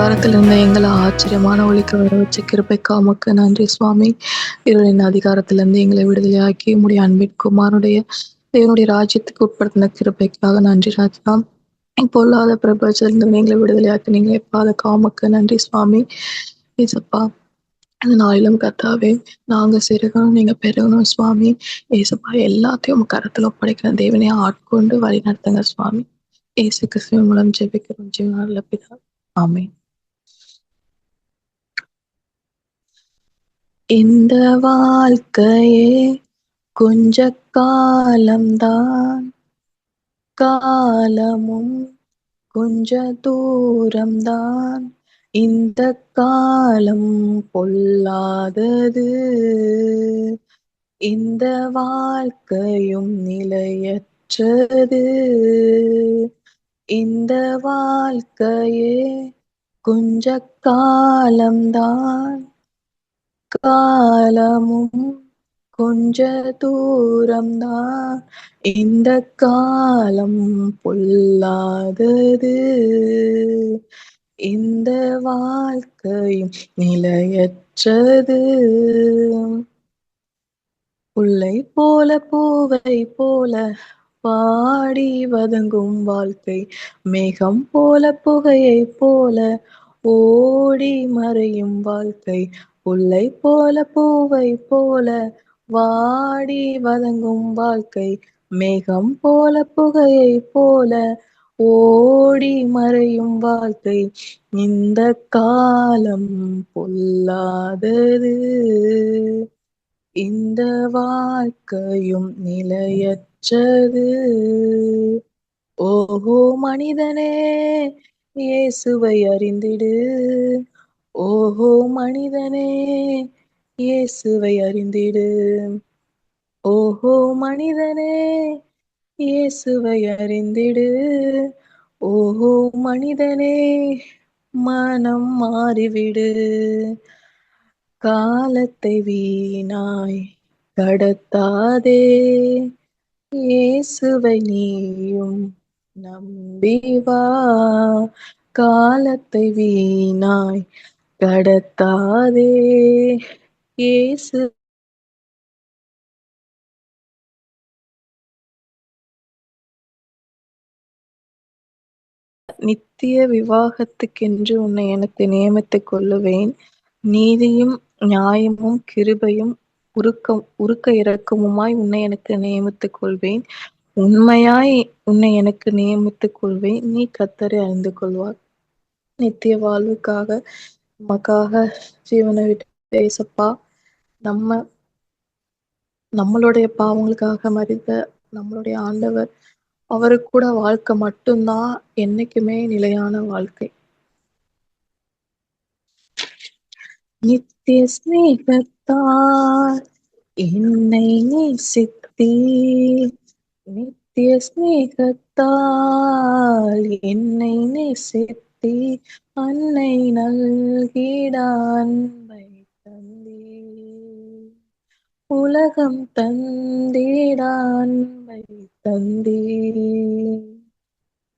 அதிகாரத்திலிருந்து எங்களை ஆச்சரியமான ஒளிக்கு வர வச்ச கிருபைக்கு உமக்கு நன்றி சுவாமி. இருளின் அதிகாரத்திலிருந்து எங்களை விடுதலையாக்கி உம்முடைய அன்பின் குமாரனுடைய தேவனுடைய ராஜ்யத்துக்கு உட்படுத்தின கிருபைக்காக நன்றி ராஜா. பொல்லாத பிரபஞ்சத்திலிருந்து எங்களை விடுதலையாக்கி நீங்களே பாதுகா உமக்கு நன்றி சுவாமி. ஏசப்பா, இந்த நாளிலும் கர்த்தாவே, நாங்க சிறுகணும் நீங்க பெருகணும் சுவாமி. ஏசப்பா, எல்லாத்தையும் உங்க கரத்துல ஒப்படைக்கிற தேவனே ஆட்கொண்டு வழி நடத்துங்க சுவாமி. இயேசு கிறிஸ்துவின் மூலம் ஜெபிக்கிறோம் ஜீவனுள்ள பிதா, ஆமென். இந்த வாழ்க்கையே கொஞ்ச காலம்தான், காலமும் கொஞ்ச தூரம்தான். இந்த காலம் பொல்லாதது, இந்த வாழ்க்கையும் நிலையற்றது. இந்த வாழ்க்கையே கொஞ்ச காலம்தான், காலமும் கொஞ்ச தூரம்தான். இந்த காலம் பொல்லாதது, இந்த வாழ்க்கையும் நிலையற்றது. புல்லை போல பூவை போல பாடி வதங்கும் வாழ்க்கை, மேகம் போல புகையை போல ஓடி மறையும் வாழ்க்கை. புல்லை போல பூவை போல வாடி வதங்கும் வாழ்க்கை, மேகம் போல புகையை போல ஓடி மறையும் வாழ்க்கை. இந்த காலம் பொல்லாதது, இந்த வாழ்க்கையும் நிலையற்றது. ஓஹோ மனிதனே, இயேசுவை அறிந்திடு. ஓஹோ மனிதனே, இயேசுவை அறிந்திடு. ஓஹோ மனிதனே, இயேசுவை அறிந்திடு. ஓஹோ மனிதனே, மனம் மாறிவிடு. காலத்தை வீணாய் கடத்தாதே, இயேசுவை நீயும் நம்பி வா. காலத்தை வீணாய் கடத்தாதே, இயேசு நித்திய விவாகத்துக்கென்று உன்னை எனக்கு நியமித்துக் கொள்ளுவேன். நீதியும் நியாயமும் கிருபையும் உருக்க இரக்கமுமாய் உன்னை எனக்கு நியமித்துக் கொள்வேன். உண்மையாய் உன்னை எனக்கு நியமித்துக் கொள்வேன். நீ கர்த்தரை அறிந்து கொள்வார். நித்திய வாழ்வுக்காக நமக்காக ஜீவனை விட்டு ஏசப்பா, நம்மளுடைய பாவங்களுக்காக மரித்த நம்மளுடைய ஆண்டவர், அவருக்கு கூட வாழ்க்கை மட்டும்தான் என்னைக்குமே நிலையான வாழ்க்கை. நித்திய ஸ்நேகத்தால் என்னை நேசித்தீர், நித்திய ஸ்நேகத்தால் என்னை நேசித்தீர். அன்னை நல்கிட அன்பை தந்தீர், உலகம் தந்திட அன்பை தந்தீர்.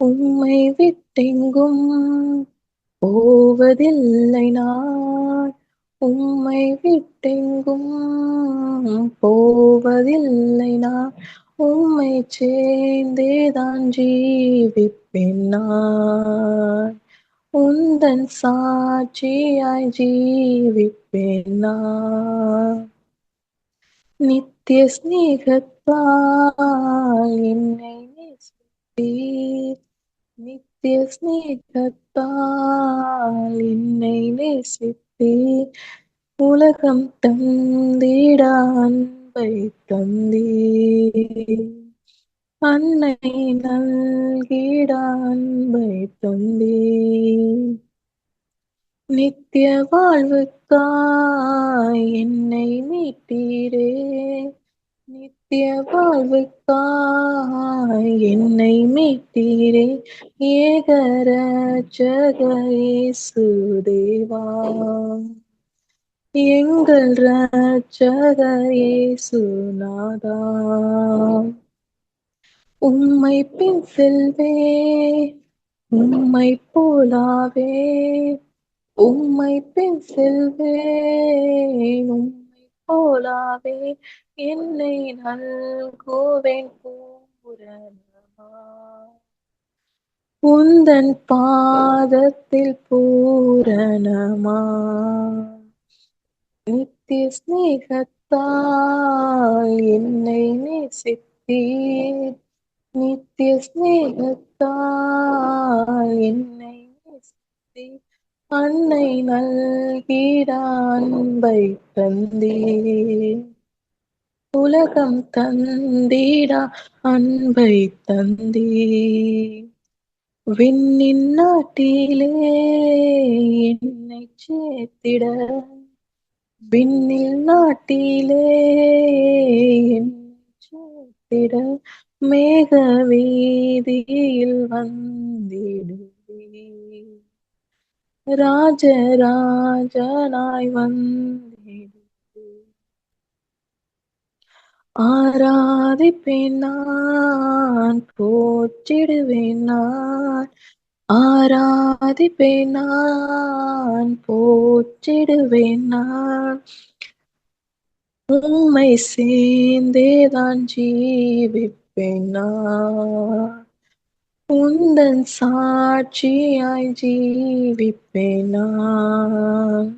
உம்மை விட்டெங்கும் போவதில்லை நான், உம்மை விட்டெங்கும் போவதில்லை நான். உம்மை சேர்ந்தேதான் ஜீவிப்பேன் நான், உந்தன் சாட்சியாய் ஜீவிப்பேன் நான். நித்திய ஸ்நேகத்தால் என்னை நேசித்தீர், நித்திய ஸ்நேகத்தால் என்னை நேசித்தீர். உலகம் தந்திட அன்பை தந்தீர், அன்னை நல்கிட அன்பை தந்தீர். நித்திய வாழ்வுக்காய் என்னை மீட்டீரே, நித்திய வாழ்வுக்காய் என்னை மீட்டீரே. ஏகரட்சக இயேசு தேவா, எங்கள் ரட்சக இயேசு நாதா. உம்மை பின் செல்வே, உம்மை போலாவே, உம்மை பின் செல்வேன், உம்மை போலாவே என்னை நல்குவேன் பூரணமா. உந்தன் பாதத்தில் பூரணமா. நித்திய ஸ்நேகத்தால் என்னை நேசித்தீர், நித்திய ஸ்நேகத்தால் என்னை நேசித்தீர். அன்னை நல்கிட அன்பை தந்தீர், உலகம் தந்திட அன்பை தந்தீர். விண்ணின் நாட்டிலே என்னை சேர்த்திட, விண்ணில் நாட்டிலே என்னை சேர்த்திட, மேக வீதியில் வந்திடுவீர், ராஜராஜனாய் வந்திடுவீர். ஆராதிப்பேன் நான், போற்றிடுவேன் நான், ஆராதிப்பேன் நான், போற்றிடுவேன் நான். உம்மை சேர்ந்தேதான் ஜீவிப்பேன் நான், உந்தன் சாட்சியாய் ஜீவிப்பேன் நான்.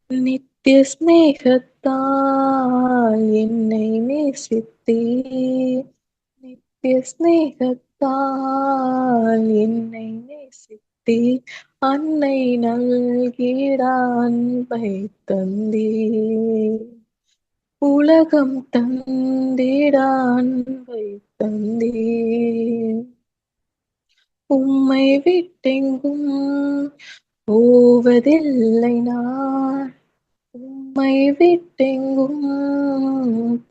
நித்திய ஸ்நேகத்தால் என்னை நேசித்தீர், நித்திய ஸ்நேகத்தால் என்னை நேசித்தீர். அன்னை நல்கிட அன்பை தந்தீர், உலகம் தந்திட அன்பை தந்தீர். உம்மை விட்டெங்கும் போவதில்லை நான், உம்மை விட்டெங்கும்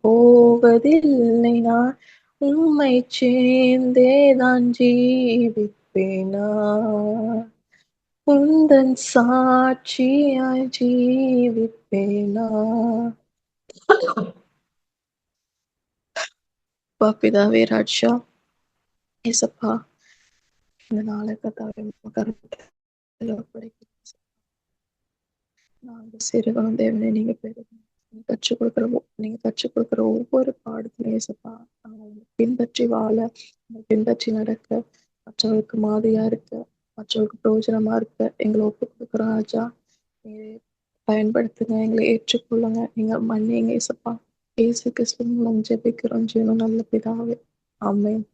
போவதில்லை நான். உம்மை சேர்ந்தேதான் ஜீவிப்பேன் நான், உந்தன் சாட்சியாய் ஜீவிப்பேன் நான். பிதாவே ராஜா ஏசப்பா, இந்த நாளை கர்த்தாவே கருத்தில் ஒப்படைக்கிறேன். நாங்கள் சிறுவனும் தேவனே, நீங்க பெருகும். நீங்க கற்றுக் கொடுக்கிற ஒவ்வொரு பாடத்திலும் ஏசப்பா நாங்கள் பின்பற்றி வாழ, பின்பற்றி நடக்க, மற்றவர்களுக்கு மாதிரியா இருக்க, மற்றவர்களுக்கு பிரயோஜனமா இருக்க எங்களை ஒப்பு கொடுக்குறோம் ராஜா. நீங்க பயன்படுத்துங்க, எங்களை ஏற்றுக்கொள்ளுங்க, நீங்க மன்னிங்க ஏசப்பா. இயேசு கிறிஸ்து மூலம் ஜெபிக்கிறோம் ஜீவனும் நல்ல பிதாவே, ஆமென்.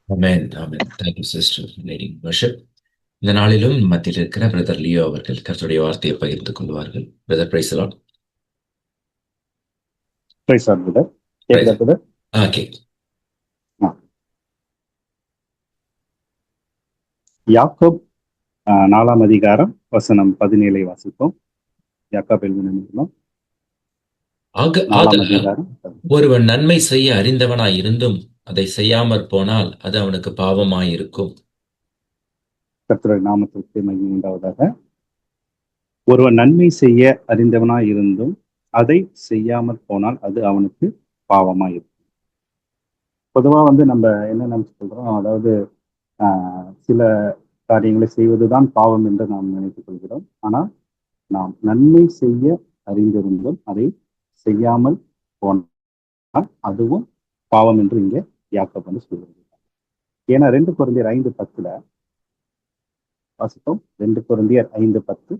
Amen. Amen. Thank you, sister, for leading worship. இந்த நாளிலும் மத்தியில் இருக்கிற பிரதர் லியோ அவர்கள் கர்த்தருடைய வார்த்தையை பகிர்ந்து கொள்வார்கள். Brother praise the Lord. Praise the Lord brother. Okay. Yakob 4ஆம் அதிகாரம் வசனம் 17 வாசிப்போம். யாக்கோப் எழுதின நிருபம் ஒருவன் நன்மை செய்ய அறிந்தவனாய் இருந்தும் அதை செய்யாமற் போனால் அது அவனுக்கு பாவமாயிருக்கும். கர்த்தருடைய நாமத்திற்கு மகிமை உண்டாவதாக. ஒருவன் நன்மை செய்ய அறிந்தவனாய் இருந்தும் அதை செய்யாமற் போனால் அது அவனுக்கு பாவமாயிருக்கும். பொதுவா நம்ம என்ன நினைச்சு சொல்றோம், அதாவது சில காரியங்களை செய்வதுதான் பாவம் என்று நாம் நினைத்துக் கொள்கிறோம். ஆனால் நாம் நன்மை செய்ய அறிந்திருந்தும் அதை செய்யாமல் போனால் அதுவும் பாவம் என்று இங்கே யாக்கோப் சொல்லுகிறது. ஏன்னா 2 கொரிந்தியர் 5:10 வாசித்தோம். 2 கொரிந்தியர் 5:10.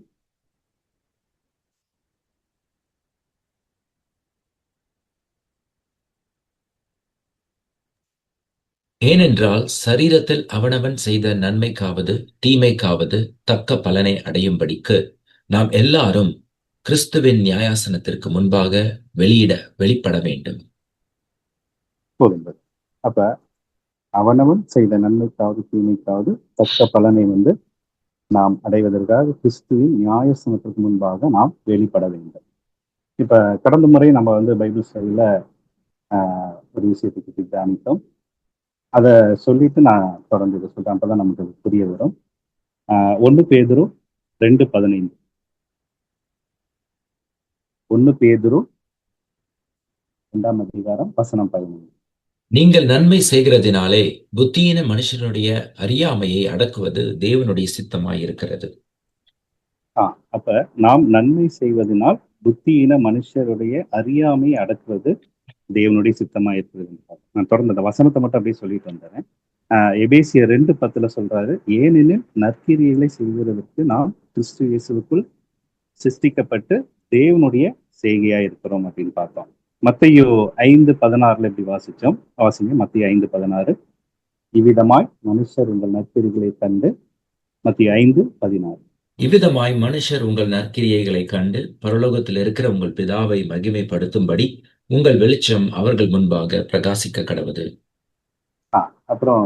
ஏனென்றால் சரீரத்தில் அவனவன் செய்த நன்மைக்காவது தீமைக்காவது தக்க பலனை அடையும்படிக்கு நாம் எல்லாரும் கிறிஸ்துவின் நியாயாசனத்திற்கு முன்பாக வெளிப்பட வேண்டும். அப்ப அவனவன் செய்த நன்மைக்காவது தீமைக்காவது தக்க பலனை நாம் அடைவதற்காக கிறிஸ்துவின் நியாயாசனத்திற்கு முன்பாக நாம் வெளிப்பட வேண்டும். இப்ப கடந்த முறை நம்ம பைபிள் ஸ்டடியில ஒரு விஷயத்தை பற்றி தியானித்தோம். அதை சொல்லிட்டு நான் தொடர்ந்து இதை சொல்றேன், அப்பதான் நமக்கு புரிய வரும். 1 பேதுரு 2:15. 1 பேதுரு 2ஆம் அதிகாரம் வசனம் 15. நீங்கள் நன்மை செய்கிறதினாலே புத்தியின மனுஷனுடைய அறியாமையை அடக்குவது தேவனுடைய சித்தமாய் இருக்கிறது. அப்ப நாம் நன்மை செய்வதனால் புத்தியின மனுஷருடைய அறியாமை அடக்குவது தேவனுடைய சித்தமா இருக்கிறது. நான் தொடர்ந்து அந்த வசனத்தை மட்டும் அப்படியே சொல்லிட்டு வந்துடுறேன். எபேசியர் 2:10 சொல்றாரு, ஏனெனில் நற்கிரியைகளை செய்வதற்கு நாம் கிறிஸ்து இயேசுவுக்குள் சிருஷ்டிக்கப்பட்டு தேவனுடைய செய்கையா இருக்கிறோம் அப்படின்னு பார்த்தோம். மத்தேயு 5:16 இப்படி வாசிச்சோம். மத்தேயு 5:16, இவ்விதமாய் மனுஷர் உங்கள் நற்கிரிகளை கண்டு. மத்தேயு 5:16. இவ்விதமாய் மனுஷர் உங்கள் நற்கிரியைகளை கண்டு பரலோகத்தில் இருக்கிற உங்கள் பிதாவை மகிமைப்படுத்தும்படி உங்கள் வெளிச்சம் அவர்கள் முன்பாக பிரகாசிக்க கடவுது. அப்புறம்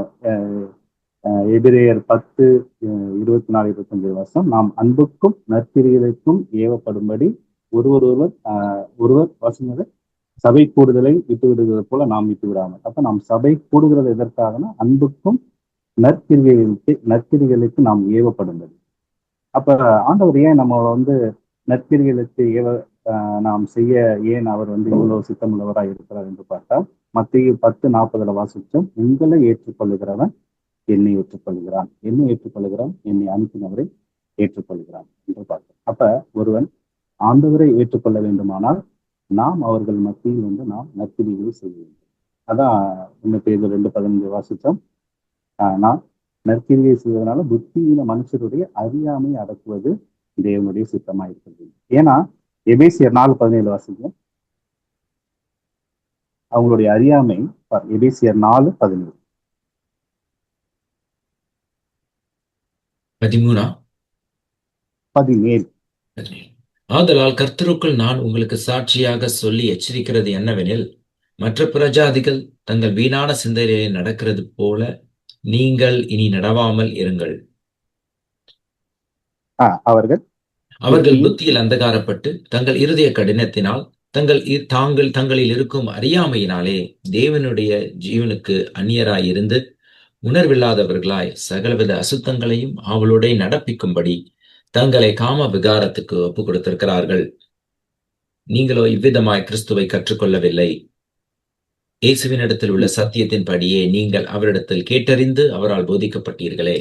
எபிரேயர் 10:24-25 வருஷம், நாம் அன்புக்கும் நற்கிரியைகளுக்கும் ஏவப்படும்படி ஒருவர் வாசிங்க, சபை கூடுதலை விட்டு விடுகிறது போல நாம் விட்டு விடாமல். அப்ப நாம் சபை கூடுகிறது எதற்காகனா அன்புக்கும் நற்கிரிகளுக்கு நாம் ஏவப்படும்படி. அப்ப ஆண்டவர் ஏன் நம்ம நற்கிரிகளுக்கு நாம் செய்ய ஏன் அவர் இவ்வளவு சித்தமுள்ளவராக இருக்கிறார் என்று பார்த்தால், மத்தேயு 10:40 வாசிச்சோம், உங்களை ஏற்றுக்கொள்ளுகிறவன் என்னை ஏற்றுக்கொள்கிறான், என்னை ஏற்றுக்கொள்கிறான் என்னை அனுப்பினவரை ஏற்றுக்கொள்கிறான் என்று பார்த்தோம். அப்ப ஒருவன் ஆண்டவரை ஏற்றுக்கொள்ள வேண்டுமானால் நாம் அவர்கள் மத்தியில் நாம் நற்கிரிகளை செய்ய வேண்டும். அதான் 1 பேதுரு 2:15 வாசிச்சோம். நாம் நற்கிரியை செய்வதனால புத்தியின மனுஷருடைய அறியாமை அடக்குவது தேவனுடைய சித்தமா இருக்கிறது. ஏன்னா எபேசியர் 4:17 வாசிங்க, அவங்களுடைய அறியாமை. எபேசியர் 4:17. 17. ஆதலால் கர்த்தருக்குள் நான் உங்களுக்கு சாட்சியாக சொல்லி எச்சரிக்கிறது என்னவெனில், மற்ற பிரஜாதிகள் தங்கள் வீணான சிந்தனையை நடக்கிறது போல நீங்கள் இனி நடவாமல் இருங்கள். அவர்கள் புத்தியில் அந்தகாரப்பட்டு தங்கள் இருதய கடினத்தினால் தங்களில் இருக்கும் அறியாமையினாலே தேவனுடைய ஜீவனுக்கு அந்நியராயிருந்து உணர்வில்லாதவர்களாய் சகலவித அசுத்தங்களையும் அவளுடைய நடப்பிக்கும்படி தங்களை காம விகாரத்துக்கு ஒப்பு கொடுத்திருக்கிறார்கள். நீங்களோ இவ்விதமாய் கிறிஸ்துவை கற்றுக்கொள்ளவில்லை. இயேசுவினிடத்தில் உள்ள சத்தியத்தின் படியே நீங்கள் அவரிடத்தில் கேட்டறிந்து அவரால் போதிக்கப்பட்டீர்களே.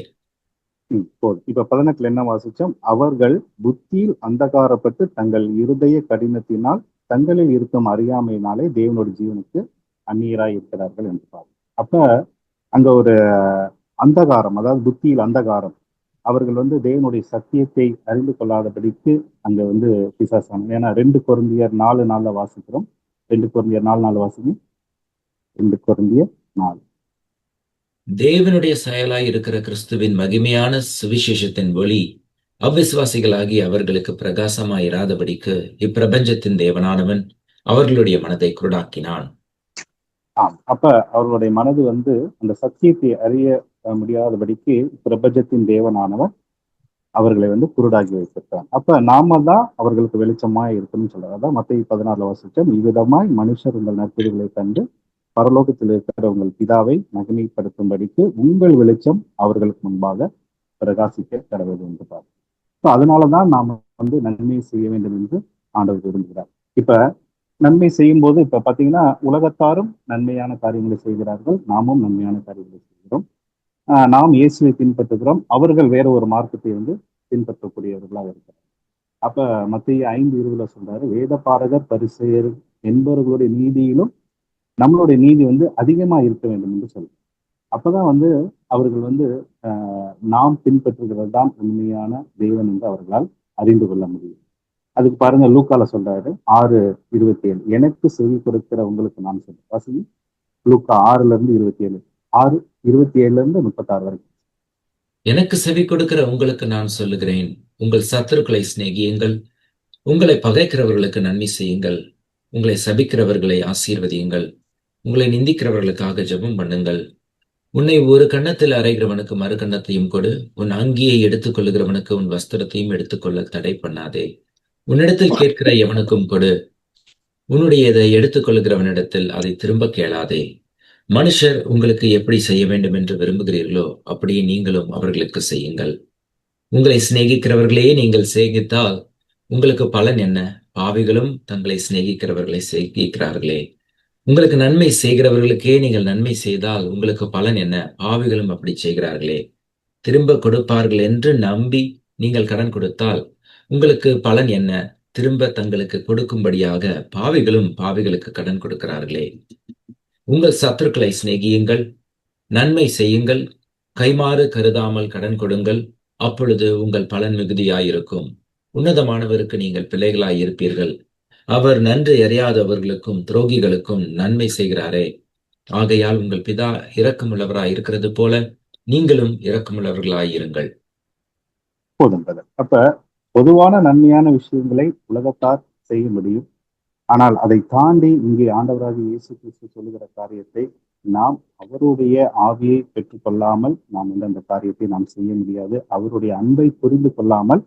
இப்ப 18 என்ன வாசிச்சோம்? அவர்கள் புத்தியில் அந்தகாரப்பட்டு தங்கள் இருதய கடினத்தினால் தங்களில் இருக்கும் அறியாமையினாலே தேவனோட ஜீவனுக்கு அந்நியராய் இருக்கிறார்கள் என்று பாருங்க. அப்ப அங்க ஒரு அந்தகாரம், அதாவது புத்தியில் அந்தகாரம். அவர்கள் தேவனுடைய சத்தியத்தை அறிந்து கொள்ளாதபடிக்கு அங்க பிசாசான. ஏன்னா 2 கொரிந்தியர் 4:4 வாசிக்கிறோம். 2 கொரிந்தியர் 4:4 வாசிங்க. 2 கொரிந்தியர் 4. தேவனுடைய செயலாய் இருக்கிற கிறிஸ்துவின் மகிமையான சுவிசேஷத்தின் ஒளி அவ்விசுவாசிகளாகி அவர்களுக்கு பிரகாசமாய் இராதபடிக்கு இப்பிரபஞ்சத்தின் தேவனானவன் அவர்களுடைய மனதை குருடாக்கினான். அப்ப அவர்களுடைய மனது அந்த சத்தியத்தை அறிய முடியாதபடிக்கு பிரபஞ்சத்தின் தேவனானவன் அவர்களை குருடாக்கி வைத்திருக்கிறான். அப்ப நாம தான் அவர்களுக்கு வெளிச்சமாய் இருக்கணும்னு சொல்றாரு. அதான் மத்தேயு 16 வாசிச்சோம், இவ்விதமாய் மனுஷர் உங்கள் நற்கிரிகளை கண்டு பரலோகத்தில் இருக்கிற உங்கள் பிதாவை மகிமைப்படுத்தும்படிக்கு உங்கள் வெளிச்சம் அவர்களுக்கு முன்பாக பிரகாசிக்க கடவுள் என்று பார்க்கிறோம். அதனாலதான் நாம நன்மை செய்ய வேண்டும் என்று ஆண்டவர் விரும்புகிறார். இப்ப நன்மை செய்யும் போது இப்ப பாத்தீங்கன்னா உலகத்தாரும் நன்மையான காரியங்களை செய்கிறார்கள், நாமும் நன்மையான காரியங்களை செய்கிறோம். நாம் இயேசுவை பின்பற்றுகிறோம், அவர்கள் வேற ஒரு மார்க்கத்தை பின்பற்றக்கூடியவர்களாக இருக்கிறார். அப்ப மத்தேயு 5:20 சொல்றாரு, வேத பாரகர் பரிசேயர் என்பவர்களுடைய நீதியிலும் நம்மளுடைய நீதி அதிகமா இருக்க வேண்டும் என்று சொல்லுது. அப்பதான் அவர்கள் நாம் பின்பற்றுகிறது தான் உண்மையான தேவன் என்று அவர்களால் அறிந்து கொள்ள முடியும். அதுக்கு பாருங்க, லூக்கால சொல்றாரு 6:27, எனக்கு செவி கொடுக்கிற உங்களுக்கு நான் சொல்றேன். வாசிங்க, லூக்கா 6:27, 6:27-36 வரைக்கும். எனக்கு செவி கொடுக்கிற உங்களுக்கு நான் சொல்லுகிறேன், உங்கள் சத்துருக்களை சிநேகியுங்கள், உங்களை பகைக்கிறவர்களுக்கு நன்மை செய்யுங்கள், உங்களை சபிக்கிறவர்களை ஆசீர்வதியுங்கள், உங்களை நிந்திக்கிறவர்களுக்காக ஜெபம் பண்ணுங்கள். உன்னை ஒரு கன்னத்தில் அறைகிறவனுக்கு மறு கன்னத்தையும் கொடு, உன் அங்கியை எடுத்துக் கொள்ளுகிறவனுக்கு உன் வஸ்திரத்தையும் எடுத்துக்கொள்ள தடை பண்ணாதே. உன்னிடத்தில் கேட்கிற எவனுக்கும் கொடு, உன்னுடையதை எடுத்துக் கொள்ளுகிறவனிடத்தில் அதை திரும்ப கேளாதே. மனுஷர் உங்களுக்கு எப்படி செய்ய வேண்டும் என்று விரும்புகிறீர்களோ அப்படியே நீங்களும் அவர்களுக்கு செய்யுங்கள். உங்களை சிநேகிக்கிறவர்களையே நீங்கள் சிநேகித்தால் உங்களுக்கு பலன் என்ன? பாவிகளும் தங்களை சிநேகிக்கிறவர்களை சிநேகிக்கிறார்களே. உங்களுக்கு நன்மை செய்கிறவர்களுக்கே நீங்கள் நன்மை செய்தால் உங்களுக்கு பலன் என்ன? பாவிகளும் அப்படி செய்கிறார்களே. திரும்ப கொடுப்பார்கள் என்று நம்பி நீங்கள் கடன் கொடுத்தால் உங்களுக்கு பலன் என்ன? திரும்ப தங்களுக்கு கொடுக்கும்படியாக பாவிகளும் பாவிகளுக்கு கடன் கொடுக்கிறார்களே. உங்கள் சத்துருக்களை சிநேகியுங்கள், நன்மை செய்யுங்கள், கைமாறு கருதாமல் கடன் கொடுங்கள், அப்பொழுது உங்கள் பலன் மிகுதியாயிருக்கும். உன்னதமானவருக்கு நீங்கள் பிள்ளைகளாயிருப்பீர்கள். அவர் நன்றி அறியாதவர்களுக்கும் துரோகிகளுக்கும் நன்மை செய்கிறாரே. ஆகையால் உங்கள் பிதா இரக்கமுள்ளவராய் இருக்கிறது போல நீங்களும் இரக்கமுள்ளவர்களாயிருங்கள். போதும் brother. அப்ப பொதுவான நன்மையான விஷயங்களை உலகத்தார் செய்ய முடியும். ஆனால் அதை தாண்டி இங்கே ஆண்டவராகிய இயேசு கிறிஸ்து சொல்லுகிற காரியத்தை நாம் அவருடைய ஆவியை பெற்றுக்கொள்ளாமல் நாம் அந்த காரியத்தை நாம் செய்ய முடியாது. அவருடைய அன்பை புரிந்து கொள்ளாமல்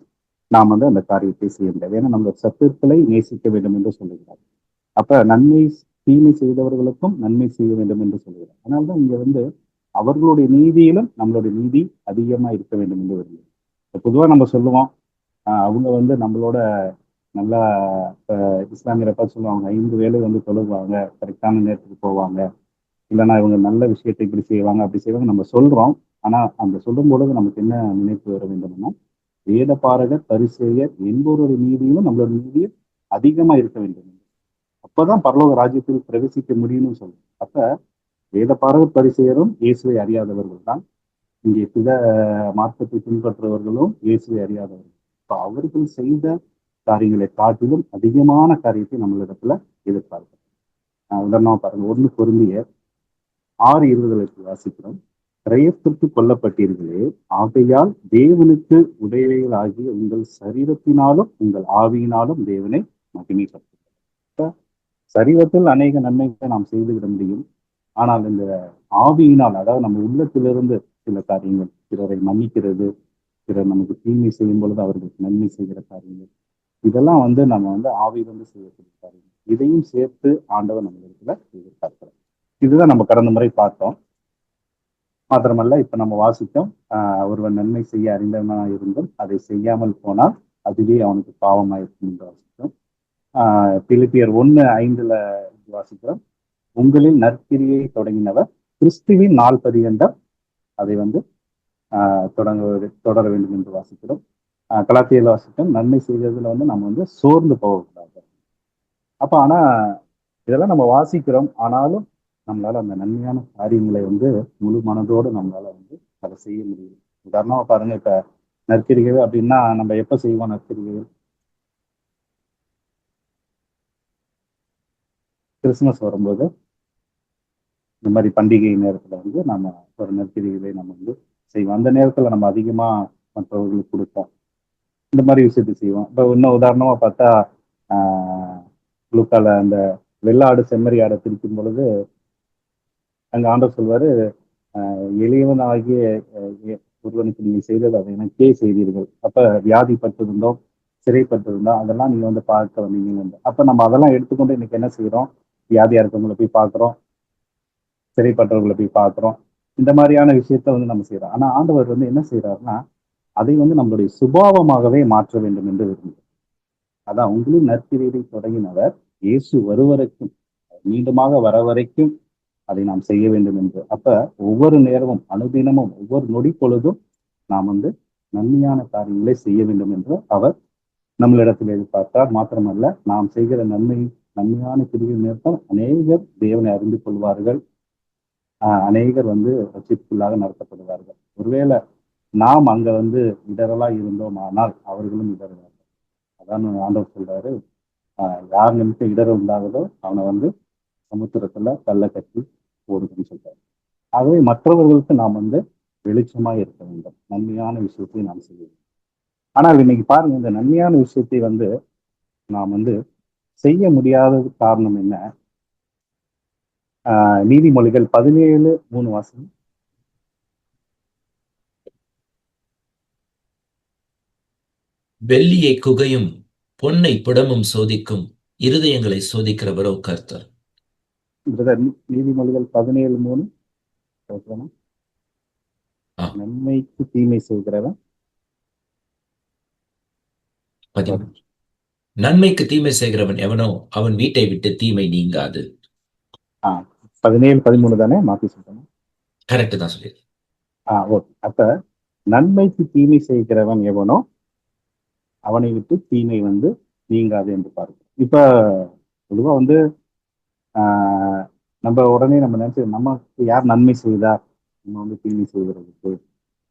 நாம் அந்த காரியத்தை செய்ய முடியாது. ஏன்னா நம்ம சத்துருக்களை நேசிக்க வேண்டும் என்று சொல்லுகிறார். அப்ப தீமை செய்தவர்களுக்கும் நன்மை செய்ய வேண்டும் என்று சொல்லுகிறார். அதனால்தான் இங்க அவர்களுடைய நீதியிலும் நம்மளுடைய நீதி அதிகமா இருக்க வேண்டும் என்று விரும்புகிறோம். பொதுவா நம்ம சொல்லுவோம், அவங்க நம்மளோட நல்லா இஸ்லாமியரை சொல்லுவாங்க, 5 வேளை தொழுவாங்க, கரெக்டான நேரத்துக்கு போவாங்க, இல்லைன்னா இவங்க நல்ல விஷயத்தை இப்படி செய்வாங்க அப்படி செய்வாங்க நம்ம சொல்றோம். ஆனா அந்த சொல்லும் பொழுது நமக்கு என்ன நினைப்பு வர வேண்டும்னா, வேத பாரகர் பரிசேயர் என்பவருடைய நீதியிலும் நம்மளோட நீதியும் அதிகமா இருக்க வேண்டும். அப்பதான் பரலோக ராஜ்யத்தில் பிரவேசிக்க முடியும்னு சொல்றோம். அப்ப வேத பாரகர் பரிசேயரும் இயேசுவை அறியாதவர்கள் தான். இங்கே சில மார்க்கத்தை பின்பற்றுபவர்களும் இயேசுவை அறியாதவர்கள். இப்ப அவர்கள் செய்த காரியங்களை காட்டிலும் அதிகமான காரியத்தை நம்மளிடத்துல எதிர்பார்க்கிறோம். உதாரணமா பாருங்க, 1 கொரிந்தியர் 6:20 வாசிக்கிறோம். கிரயத்திற்கு கொல்லப்பட்டீர்களே, ஆகையால் தேவனுக்கு உடையவைகள் ஆகிய உங்கள் சரீரத்தினாலும் உங்கள் ஆவியினாலும் தேவனை மகிமைப்படுத்த. சரீரத்தில் அநேக நன்மைகளை நாம் செய்துவிட முடியும். ஆனால் இந்த ஆவியினால், அதாவது நம்ம உள்ளத்திலிருந்து சில காரியங்கள், பிறரை மன்னிக்கிறது, பிறர் நமக்கு தீமை செய்யும் பொழுது அவர்களுக்கு நன்மை செய்கிற காரியங்கள், இதெல்லாம் நம்ம ஆவியிலிருந்து செய்யக்கூடிய காரியங்கள். இதையும் சேர்த்து ஆண்டவர் நம்ம இடத்துல எதிர்பார்க்கிறோம். இதுதான் நம்ம கடந்த முறை பார்த்தோம். மாத்திரமல்ல, இப்ப நம்ம வாசித்தோம், ஒருவன் நன்மை செய்ய அறிந்தவனா இருந்தும் அதை செய்யாமல் போனால் அதுவே அவனுக்கு பாவமாயிருக்கும் என்று வாசித்தோம். பிலிப்பியர் 1:5 வாசிக்கிறோம், உங்களில் நற்கிரியை தொடங்கினவர் கிறிஸ்துவின் நாள் பரியந்தம் அதை தொடர வேண்டும் என்று வாசிக்கிறோம். கலாத்தியர் வாசித்தோம், நன்மை செய்கிறதுல நம்ம சோர்ந்து போகக்கூடாது. அப்ப ஆனா இதெல்லாம் நம்ம வாசிக்கிறோம், ஆனாலும் நம்மளால அந்த நன்மையான காரியங்களை முழு மனதோடு நம்மளால அதை செய்ய முடியும். உதாரணமா பாருங்க, இப்ப நற்கிரிகள் அப்படின்னா நம்ம எப்ப செய்வோம்? நற்கிரிகள் கிறிஸ்துமஸ் வரும்போது, இந்த மாதிரி பண்டிகை நேரத்துல நம்ம ஒரு நற்கிரிகளை நம்ம செய்வோம். அந்த நேரத்துல நம்ம அதிகமா மற்றவர்களுக்கு கொடுப்போம். இந்த மாதிரி விஷயத்தை செய்வோம். இப்ப இன்னும் உதாரணமா பார்த்தா, லூக்கால அந்த வெள்ளாடு செம்மறி ஆடை பிரிக்கும் பொழுது அங்க ஆண்டவர் சொல்வாரு, எளியவன் ஆகிய ஒருவனுக்கு நீங்க செய்தது அதை எனக்கே செய்தீர்கள். அப்ப வியாதிப்பட்டிருந்தோம், சிறைப்பட்டிருந்தோம், அதெல்லாம் நீங்க பார்க்க வந்தீங்க. அப்ப நம்ம அதெல்லாம் எடுத்துக்கொண்டு இன்னைக்கு என்ன செய்யறோம்? வியாதியா இருக்கவங்களை போய் பார்க்கிறோம், சிறைப்பட்டவர்களை போய் பார்க்கிறோம். இந்த மாதிரியான விஷயத்த நம்ம செய்யறோம். ஆனா ஆண்டவர் என்ன செய்யறாருன்னா, அதை நம்மளுடைய சுபாவமாகவே மாற்ற வேண்டும் என்று விரும்புகிறார். அதான் உங்களின் நற்கிரியை தொடங்கினவர் இயேசு வருவரைக்கும், மீண்டுமாக வர வரைக்கும் அதை நாம் செய்ய வேண்டும் என்று. அப்ப ஒவ்வொரு நேரமும், அனுதினமும், ஒவ்வொரு நொடி பொழுதும் நாம் நன்மையான காரியங்களை செய்ய வேண்டும் என்று அவர் நம்மளிடத்தில் எதிர்பார்த்தார். மாத்திரமல்ல, நாம் செய்கிற நன்மையான கிரியை நேரத்தில் அநேகர் தேவனை அறிந்து கொள்வார்கள், அநேகர் ரட்சிப்புக்குள்ளாக நடத்தப்படுவார்கள். ஒருவேளை நாம் அங்க இடரலா இருந்தோம் ஆனால் அவர்களும் இடறுவார்கள். அதான் ஆண்டவர் சொல்றாரு, யார் நிமிஷம் இடர் உண்டாகுதோ அவனை சமுத்திரத்துல கல்லை கட்டி போடுதுன்னு சொல்றாரு. ஆகவே மற்றவர்களுக்கு நாம் வெளிச்சமா இருக்க வேண்டும், நன்மையான விஷயத்தை நாம் செய்ய வேண்டும். ஆனால் இன்னைக்கு பாருங்க, இந்த நன்மையான விஷயத்தை நாம் செய்ய முடியாத காரணம் என்ன? நீதிமொழிகள் 17:3 வாசகம். வெள்ளியை குகையும் பொன்னை புடமும் சோதிக்கும், இருதயங்களை சோதிக்கிறவரோ கர்த்தர். நீதிமொழிகள் 17:3. நன்மைக்கு தீமை செய்கிறவன், நன்மைக்கு தீமை செய்கிறவன் எவனோ அவன் வீட்டை விட்டு தீமை நீங்காது. 17:13 தானே மாத்தி சொல்றேன்? கரெக்ட் தான் சொல்லி. ஓகே. அப்ப நன்மைக்கு தீமை செய்கிறவன் எவனோ அவனை விட்டு தீமை நீங்காது என்று பார்க்கிறோம். இப்ப பொதுவா ஆஹ் நம்ம உடனே நம்ம நினைச்சு நமக்கு யார் நன்மை செய்தார், நம்ம தீமை செய்வதற்கு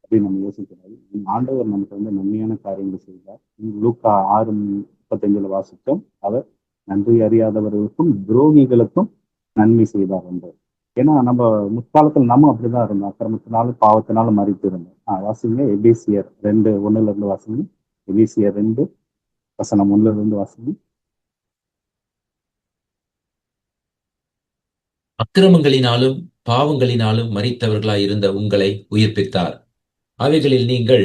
அப்படின்னு நம்ம யோசிக்கிறாரு. ஆண்டவர் நமக்கு நன்மையான காரியங்கள் செய்தார். லூக்கா 6:35 வாசித்தோம். அவர் நன்றி அறியாதவர்களுக்கும் துரோகிகளுக்கும் நன்மை செய்தார் என்று. ஏன்னா நம்ம முற்காலத்தில் நம்ம அப்படிதான் இருந்தோம். அக்கிரமத்தினாலும் பாவத்தினாலும் மறித்து இருந்தோம். வாசிங்க எபேசியர் 2:1 வாசிங்க. எபேசியர் 2:1 வாசிங்க. அக்கிரமங்களினாலும் பாவங்களினாலும் மரித்தவர்களாய் இருந்த உங்களை உயிர்ப்பித்தார். அவைகளில் நீங்கள்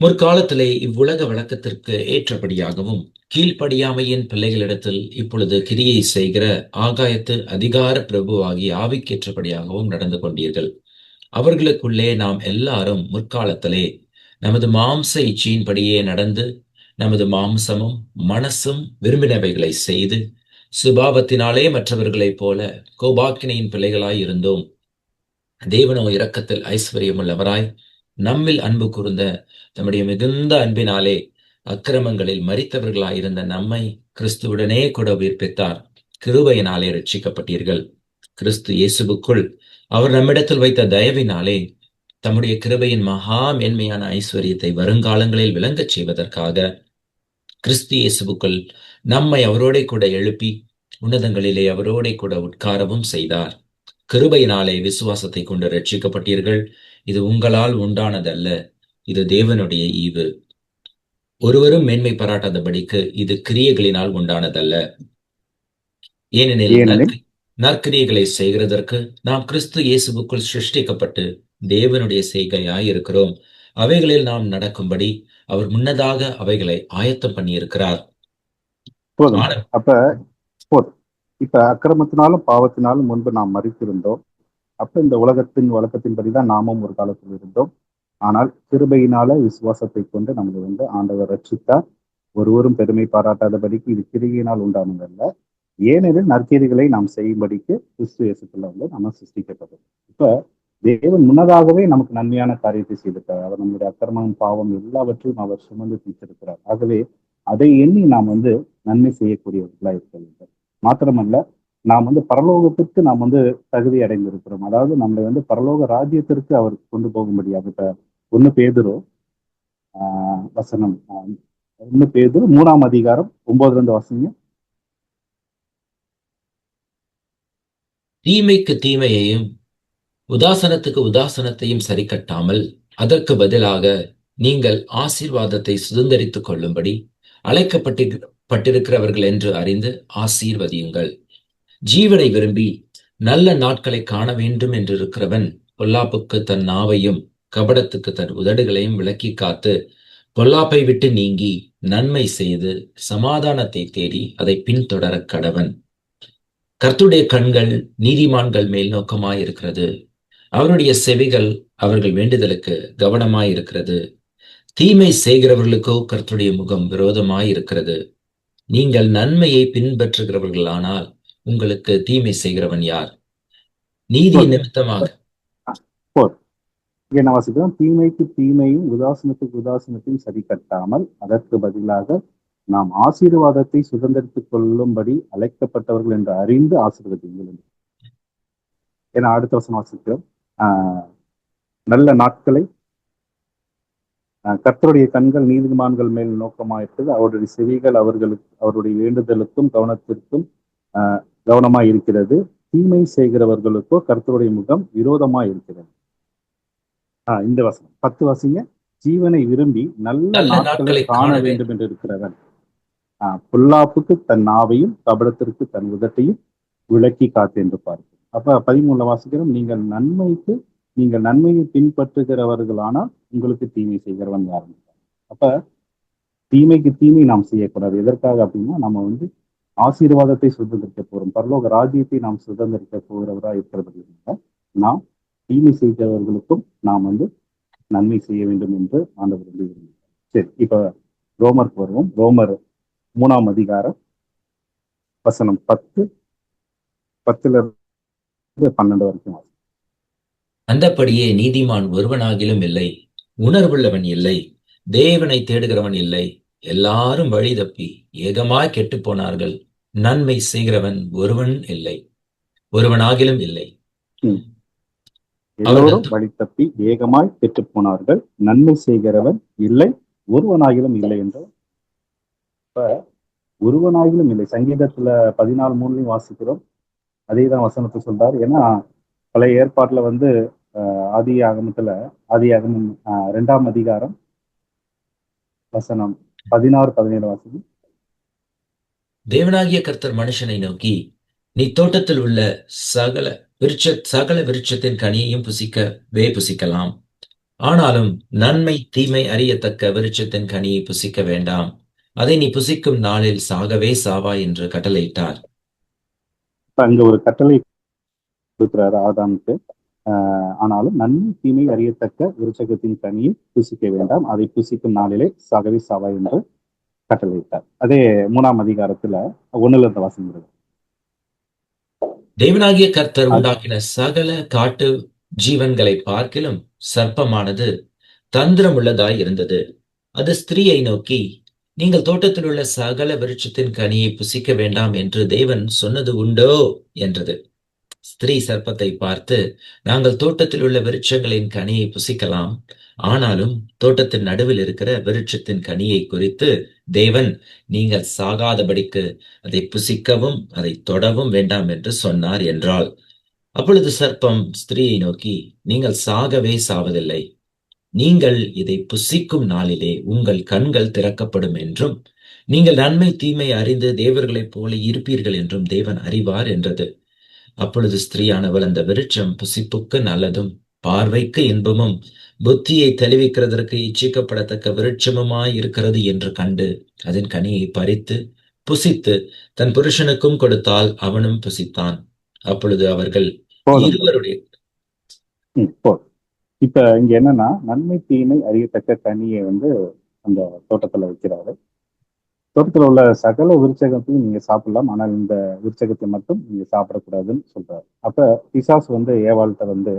முற்காலத்திலே இவ்வுலக வழக்கத்திற்கு ஏற்றபடியாகவும் கீழ்ப்படியாமையின் பிள்ளைகளிடத்தில் இப்பொழுது கிரியை செய்கிற ஆகாயத்து அதிகார பிரபுவாகி ஆவிக்கேற்றபடியாகவும் நடந்து கொண்டீர்கள். அவர்களுக்குள்ளே நாம் எல்லாரும் முற்காலத்திலே நமது மாம்ச இச்சையின்படியே நடந்து நமது மாம்சமும் மனசும் விரும்பினவைகளை செய்து சுபாவத்தினாலே மற்றவர்களைப் போல கோபாக்கினையின் பிள்ளைகளாய் இருந்தோம். தேவனோ இரக்கத்தில் ஐஸ்வர்யமுள்ளவராய் நம்மில் அன்பு கூர்ந்த தம்முடைய மிகுந்த அன்பினாலே அக்கிரமங்களில் மரித்தவர்களாயிருந்த நம்மை கிறிஸ்துவுடனே கூட உயிர்ப்பித்தார். கிருபையினாலே ரட்சிக்கப்பட்டீர்கள். கிறிஸ்து இயேசுவுக்குள் அவர் நம்மிடத்தில் வைத்த தயவினாலே தம்முடைய கிருபையின் மகா மேன்மையான ஐஸ்வர்யத்தை வருங்காலங்களில் விளங்கச் செய்வதற்காக கிறிஸ்து இயேசுவுக்குள் நம்மை அவரோட கூட எழுப்பி உன்னதங்களிலே அவரோட கூட உட்காரவும் செய்தார். கிருபையினாலே விசுவாசத்தை கொண்டு ரட்சிக்கப்பட்டீர்கள். இது உங்களால் உண்டானதல்ல, இது தேவனுடைய ஈவு. ஒருவரும் மேன்மை பாராட்டாதபடிக்கு இது கிரியைகளினால் உண்டானதல்ல. ஏனெனில் நற்கிரியைகளை செய்கிறதற்கு நாம் கிறிஸ்து இயேசுவுக்குள் சிருஷ்டிக்கப்பட்டு தேவனுடைய செய்கையாய் இருக்கிறோம். அவைகளில் நாம் நடக்கும்படி அவர் முன்னதாக அவைகளை ஆயத்தம் பண்ணி இருக்கிறார். இப்ப அக்கிரமத்தினாலும் பாவத்தினாலும் முன்பு நாம் மறித்திருந்தோம். அப்ப இந்த உலகத்தின் வழக்கத்தின்படிதான் நாமும் ஒரு காலத்தில் இருந்தோம். ஆனால் கிருபையினால விசுவாசத்தை கொண்டு நம்மளை ஆண்டவர் ரட்சித்தார். ஒருவரும் பெருமை பாராட்டாதபடிக்கு இது கிரியினால் உண்டானதல்ல, ஏனெனில் நற்கிரிகளை நாம் செய்யும்படிக்கு கிறிஸ்து இயேசுக்குள்ள நம்ம சிருஷ்டிக்கப்பட்டது. இப்ப தேவன் முன்னதாகவே நமக்கு நன்மையான காரியத்தை செய்திருக்கிறார். அவர் நம்முடைய அக்கிரமம் பாவம் எல்லாவற்றையும் அவர் சுமந்து தீர்த்திருக்கிறார். ஆகவே அதை எண்ணி நாம் நன்மை செய்யக்கூடியவர்களா இருக்க வேண்டும். மாத்திரமல்ல, நாம் பரலோகத்திற்கு நாம் தகுதி அடைந்திருக்கிறோம். அதாவது நம்மளை பரலோக ராஜ்யத்திற்கு அவர் கொண்டு போகும்படியாக. இப்ப 1 பேதுரு வசனம் 1 பேதுரு 3:9 வாசிங்க. தீமைக்கு தீமையையும் உதாசனத்துக்கு உதாசனத்தையும் சரி கட்டாமல் அதற்கு பதிலாக நீங்கள் ஆசீர்வாதத்தை சுதந்திரித்துக் கொள்ளும்படி அழைக்கப்பட்டிருக்கிறவர்கள் என்று அறிந்து ஆசீர்வதியுங்கள். ஜீவனை விரும்பி நல்ல நாட்களை காண வேண்டும் என்றிருக்கிறவன் பொல்லாப்புக்கு தன் நாவையும் கபடத்துக்கு தன் உதடுகளையும் விலக்கி காத்து பொல்லாப்பை விட்டு நீங்கி நன்மை செய்து சமாதானத்தை தேடி அதை பின்தொடர கடவன். கர்த்தருடைய கண்கள் நீதிமான்கள் மேல் நோக்கமாயிருக்கிறது, அவருடைய செவிகள் அவர்கள் வேண்டுதலுக்கு கவனமாயிருக்கிறது. தீமை செய்கிறவர்களுக்கோ கர்த்தருடைய முகம் விரோதமாயிருக்கிறது. நீங்கள் நன்மையை பின்பற்றுகிறவர்களானால் உங்களுக்கு தீமை செய்கிறவன் யார்? நீதி நிமித்தமாக தீமைக்கு தீமையும் உதாசனத்துக்கு உதாசனத்தையும் சரி கட்டாமல் அதற்கு பதிலாக நாம் ஆசீர்வாதத்தை சுதந்திரித்துக் கொள்ளும்படி அழைக்கப்பட்டவர்கள் என்று அறிந்து ஆசீர்வதிங்கள். ஏன்னா அடுத்த வசனம் வாசிக்கிறோம். நல்ல நாட்களை கர்த்தருடைய கண்கள் நீதிமான்கள் மேல் நோக்கமாயிருக்கிறது, அவருடைய செவிகள் அவருடைய வேண்டுதலுக்கும் கவனத்திற்கும் கவனமாய் இருக்கிறது. தீமை செய்கிறவர்களுக்கோ கர்த்தருடைய முகம் விரோதமாய் இருக்கிறது. இந்த வசனம் 10 வாசிங்க. ஜீவனை விரும்பி நல்ல நாட்களை காண வேண்டும் என்று இருக்கிறவன் பொல்லாப்புக்கு தன் நாவையும் கபடத்திற்கு தன் உதட்டையும் விளக்கி காத்து என்று பார்க்கும். அப்ப 13 வாசிக்கிறோம். நீங்கள் நன்மையை பின்பற்றுகிறவர்களானால் உங்களுக்கு தீமை செய்கிறவன் யாருன்னு. அப்ப தீமைக்கு தீமை நாம் செய்யக்கூடாது. எதற்காக அப்படின்னா, நம்ம ஆசீர்வாதத்தை சுதந்திரிக்க போறோம், பரலோக ராஜ்யத்தை நாம் சுதந்திரிக்க போகிறவரா இருக்கிறது. நாம் தீமை செய்கிறவர்களுக்கும் நாம் நன்மை செய்ய வேண்டும் என்று ஆண்டவர் விரும்புகிறார். சரி, இப்ப ரோமருக்கு வருவோம். ரோமர் 3ஆம் அதிகாரம் வசனம் 10-12 வரைக்கும். அந்தப்படியே நீதிமான் ஒருவனாகிலும் இல்லை, உணர்வுள்ளவன் இல்லை, தேவனை தேடுகிறவன் இல்லை, எல்லாரும் வழி தப்பி ஏகமாய் கெட்டு போனார்கள். நன்மை செய்கிறவன் ஒருவனாகிலும் இல்லை. ம். அவர்கள் எல்லோரும் வழி தப்பி ஏகமாய் கெட்டு போனார்கள், நன்மை செய்கிறவன் இல்லை, ஒருவனாகிலும் இல்லை என்று. இப்ப ஒருவனாகிலும் இல்லை, சங்கீதத்துல 14:3 வாசிக்கிறோம். அதே தான் வசனத்தை சொல்றாரு. ஏன்னா பழைய ஏற்பாட்டுல வந்து ஆதி ஆகமத்துல, ஆதி ஆகமம் 2ஆம் அதிகாரம் வசனம் 16-17 வாசனம். தேவனாகிய கர்த்தர் மனுஷனை நோக்கி, நீ தோட்டத்தில் உள்ள சகல விருட்சத்தின் கனியையும் புசிக்கலாம். ஆனாலும் நன்மை தீமை அறியத்தக்க விருட்சத்தின் கனியை புசிக்க வேண்டாம். அதை நீ புசிக்கும் நாளில் சாகவே சாவாய் என்று கட்டளையிட்டார். அங்க ஒரு கட்டளை கொடுக்கிறாரு ஆதாமுக்கு. ஆனாலும் நன்மை தீமை அறியத்தக்க விருட்சகத்தின் கனியை புசிக்க வேண்டாம், அதை புசிக்கும் நாளிலே சாகவே சாவாய் என்று கட்டளையிட்டார். அதே 3ஆம் அதிகாரத்துல 1 வாசனம். தேவனாகிய கர்த்தர் உண்டாக்கின சகல காட்டு ஜீவன்களை பார்க்கிலும் சர்ப்பமானது தந்திரம் உள்ளதாய் இருந்தது. அது ஸ்திரீயை நோக்கி, நீங்கள் தோட்டத்தில் உள்ள சகல விருட்சத்தின் கனியை புசிக்க வேண்டாம் என்று தேவன் சொன்னது உண்டோ என்றது. ஸ்திரீ சர்ப்பத்தை பார்த்து, நாங்கள் தோட்டத்தில் உள்ள விருட்சங்களின் கனியை புசிக்கலாம். ஆனாலும் தோட்டத்தின் நடுவில் இருக்கிற விருட்சத்தின் கனியை குறித்து தேவன், நீங்கள் சாகாதபடிக்கு அதை புசிக்கவும் அதை தொடவும் வேண்டாம் என்று சொன்னார் என்றாள். அப்பொழுது சர்ப்பம் ஸ்திரீயை நோக்கி, நீங்கள் சாகவே சாவதில்லை. நீங்கள் இதை புசிக்கும் நாளிலே உங்கள் கண்கள் திறக்கப்படும் என்றும், நீங்கள் நன்மை தீமை அறிந்து தேவர்களைப் போல இருப்பீர்கள் என்றும் தேவன் அறிவார் என்றது. அப்பொழுது ஸ்திரீயானவள், அந்த விருட்சம் புசிப்புக்கு நல்லதும் பார்வைக்கு இன்பமும் புத்தியை தெளிவிக்கிறதற்கு இச்சிக்கப்படத்தக்க விருட்சமுமாய் இருக்கிறது என்று கண்டு அதன் கனியை பறித்து புசித்து தன் புருஷனுக்கும் கொடுத்தால் அவனும் புசித்தான். அப்பொழுது அவர்கள் இருவருடைய இப்ப இங்க என்னன்னா, நன்மை தீமை அறியத்தக்க கனியை வந்து அந்த தோட்டத்துல வைக்கிறாரு. தோட்டத்துல உள்ள சகல விருட்சகத்தையும் நீங்க சாப்பிடலாம், ஆனால் இந்த விருட்சகத்தை மட்டும் நீங்க சாப்பிடக்கூடாதுன்னு சொல்றாரு. அப்ப பிசாசு வந்து ஏவாள்கிட்ட வந்து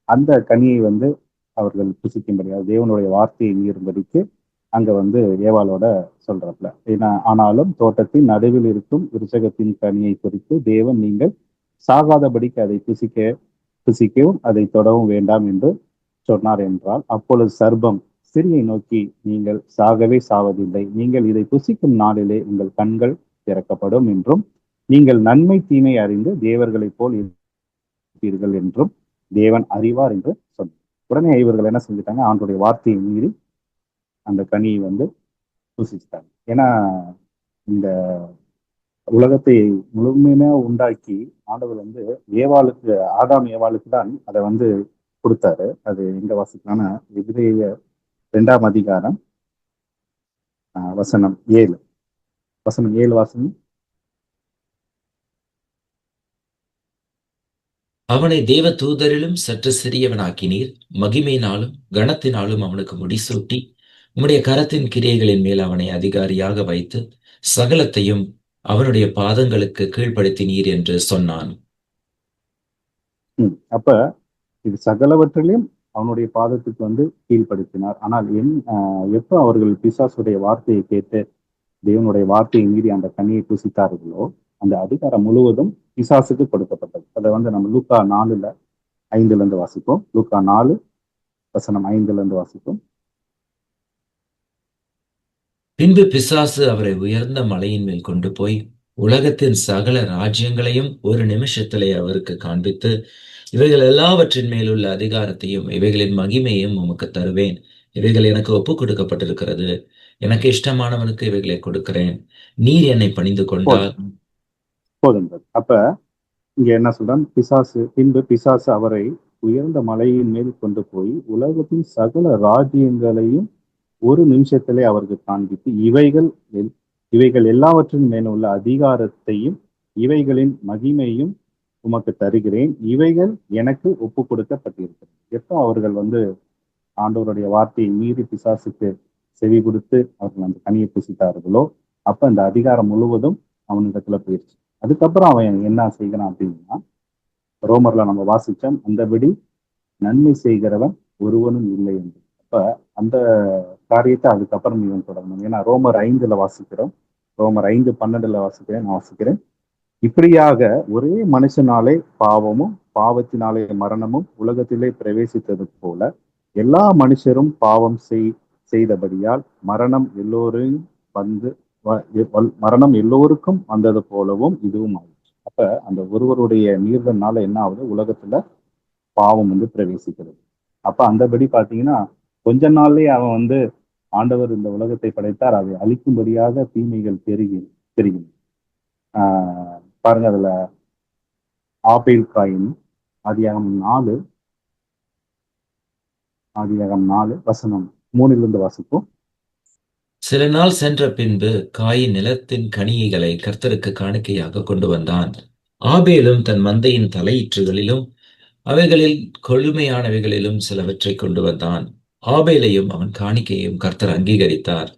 அந்த கனியை வந்து அவர்கள் புசிக்கும்படியா தேவனுடைய வார்த்தையை மீறும்படிக்கு அங்க வந்து ஏவாளோட சொல்றாப்புல. ஏன்னா ஆனாலும் தோட்டத்தின் நடுவில் இருக்கும் விருட்சகத்தின் கனியை குறித்து தேவன், நீங்கள் சாகாதபடிக்கு அதை புசிக்கவும் அதை தொடவும் வேண்டாம் என்று சொன்னார் என்றால், அப்பொழுது சர்ப்பம் ஸ்திரியை நோக்கி, நீங்கள் சாகவே சாவதில்லை, நீங்கள் இதை புசிக்கும் நாளிலே உங்கள் கண்கள் திறக்கப்படும் என்றும், நீங்கள் நன்மை தீமை அறிந்து தேவர்களைப் போல் இருப்பீர்கள் என்றும் தேவன் அறிவார் என்று சொன்னார். உடனே இவர்கள் என்ன செஞ்சுட்டாங்க, ஆண்டோடைய வார்த்தையை மீறி அந்த கனியை வந்து புசிச்சிட்டாங்க. ஏன்னா இந்த உலகத்தை முழுமையா உண்டாக்கி ஆண்டவர் வந்து ஆதாம் ஏவாளுக்கு தான் அதை வந்து கொடுத்தாரு. அது எங்க வாசிக்கலாம்னா, எபிரேயர் 2ஆம் அதிகாரம் வசனம் 7 வாசனம். அவனை தேவ தூதரிலும் சற்று சிறியவனாக்கினீர், மகிமையினாலும் கனத்தினாலும் அவனுக்கு முடிசூட்டி உம்முடைய கரத்தின் கிரியைகளின் மேல் அவனை அதிகாரியாக வைத்து சகலத்தையும் அவனுடைய பாதங்களுக்கு கீழ்ப்படுத்தினீர் என்று சொன்னான். அப்ப இது சகலவற்றிலையும் அவனுடைய பாதத்துக்கு வந்து கீழ்ப்படுத்தினார். ஆனால் எப்போ அவர்கள் பிசாசுடைய வார்த்தையை கேட்டு தேவனுடைய வார்த்தையை மீறி அந்த கனியை புசித்தார்களோ, அந்த அதிகாரம் முழுவதும் பிசாசுக்கு கொடுக்கப்பட்டது. அதை வந்து நம்ம லூக்கா 4:5 வாசிப்போம். லூக்கா 4 வசனம் 5 வாசிப்போம். பின்பு பிசாசு அவரை உயர்ந்த மலையின் மேல் கொண்டு போய் உலகத்தின் சகல ராஜ்யங்களையும் ஒரு நிமிஷத்திலே அவருக்கு காண்பித்து, இவைகள் எல்லாவற்றின் மேலுள்ள அதிகாரத்தையும் இவைகளின் மகிமையும் உமக்கு தருவேன். இவைகள் எனக்கு ஒப்பு கொடுக்கப்பட்டிருக்கிறது. எனக்கு இஷ்டமானவனுக்கு இவைகளை கொடுக்கிறேன். நீர் என்னை பணிந்து கொண்டால் போதும். அப்ப இங்க என்ன சொல்றான், பின்பு பிசாசு அவரை உயர்ந்த மலையின் மேல் கொண்டு போய் உலகத்தின் சகல ராஜ்யங்களையும் ஒரு நிமிஷத்திலே அவருக்கு காண்பித்து, இவைகள் எல்லாவற்றின் மேல உள்ள அதிகாரத்தையும் இவைகளின் மகிமையும் உமக்கு தருகிறேன். இவைகள் எனக்கு ஒப்பு கொடுக்கப்பட்டிருக்கிறது. எப்போ அவர்கள் வந்து ஆண்டவருடைய வார்த்தையை மீறி பிசாசுக்கு செவி கொடுத்து அவர்கள் அந்த கனியை புசித்தார்களோ, அப்ப அந்த அதிகாரம் முழுவதும் அவனிடத்துல போயிடுச்சு. அதுக்கப்புறம் அவன் என்ன செய்கிறான் அப்படின்னா, ரோமர்ல நம்ம வாசிச்சோம், அந்தபடி நன்மை செய்கிறவன் ஒருவனும் இல்லை என்று. அப்ப அந்த காரியத்தை அதுக்கப்புறம் இவன் தொடங்கணும். ஏன்னா ரோமர் 5ல வாசிக்கிறோம். ரோமர் 5:12 வாசிக்கிறேன், நான் வாசிக்கிறேன். இப்படியாக ஒரே மனுஷனாலே பாவமும் பாவத்தினாலே மரணமும் உலகத்திலே பிரவேசித்தது போல எல்லா மனுஷரும் பாவம் செய்தபடியால் மரணம் எல்லோரையும் வந்து மரணம் எல்லோருக்கும் வந்தது போலவும் இதுவும் ஆயிடுச்சு. அப்ப அந்த ஒருவருடைய மீறல்னால என்ன ஆகுது? உலகத்துல பாவம் வந்து பிரவேசிக்கிறது. அப்ப அந்தபடி பாத்தீங்கன்னா கொஞ்ச நாள்லயே அவன் வந்து ஆண்டவர் இந்த உலகத்தை படைத்தார், அதை அழிக்கும்படியாக தீமைகள் பெருகி பாருங்க அதுல ஆபேல் காயின் ஆதியாகம் 4:3 வாசிப்போம். சில நாள் சென்ற பின்பு காயின் நிலத்தின் கனிகளை கர்த்தருக்கு காணிக்கையாக கொண்டு வந்தான். ஆபேலும் தன் மந்தையின் தலையீற்றுகளிலும் அவைகளில் கொழுமையானவைகளிலும் சிலவற்றை கொண்டு வந்தான். ஆபேலையும் அவன் காணிக்கையையும் கர்த்தர் அங்கீகரித்தார்.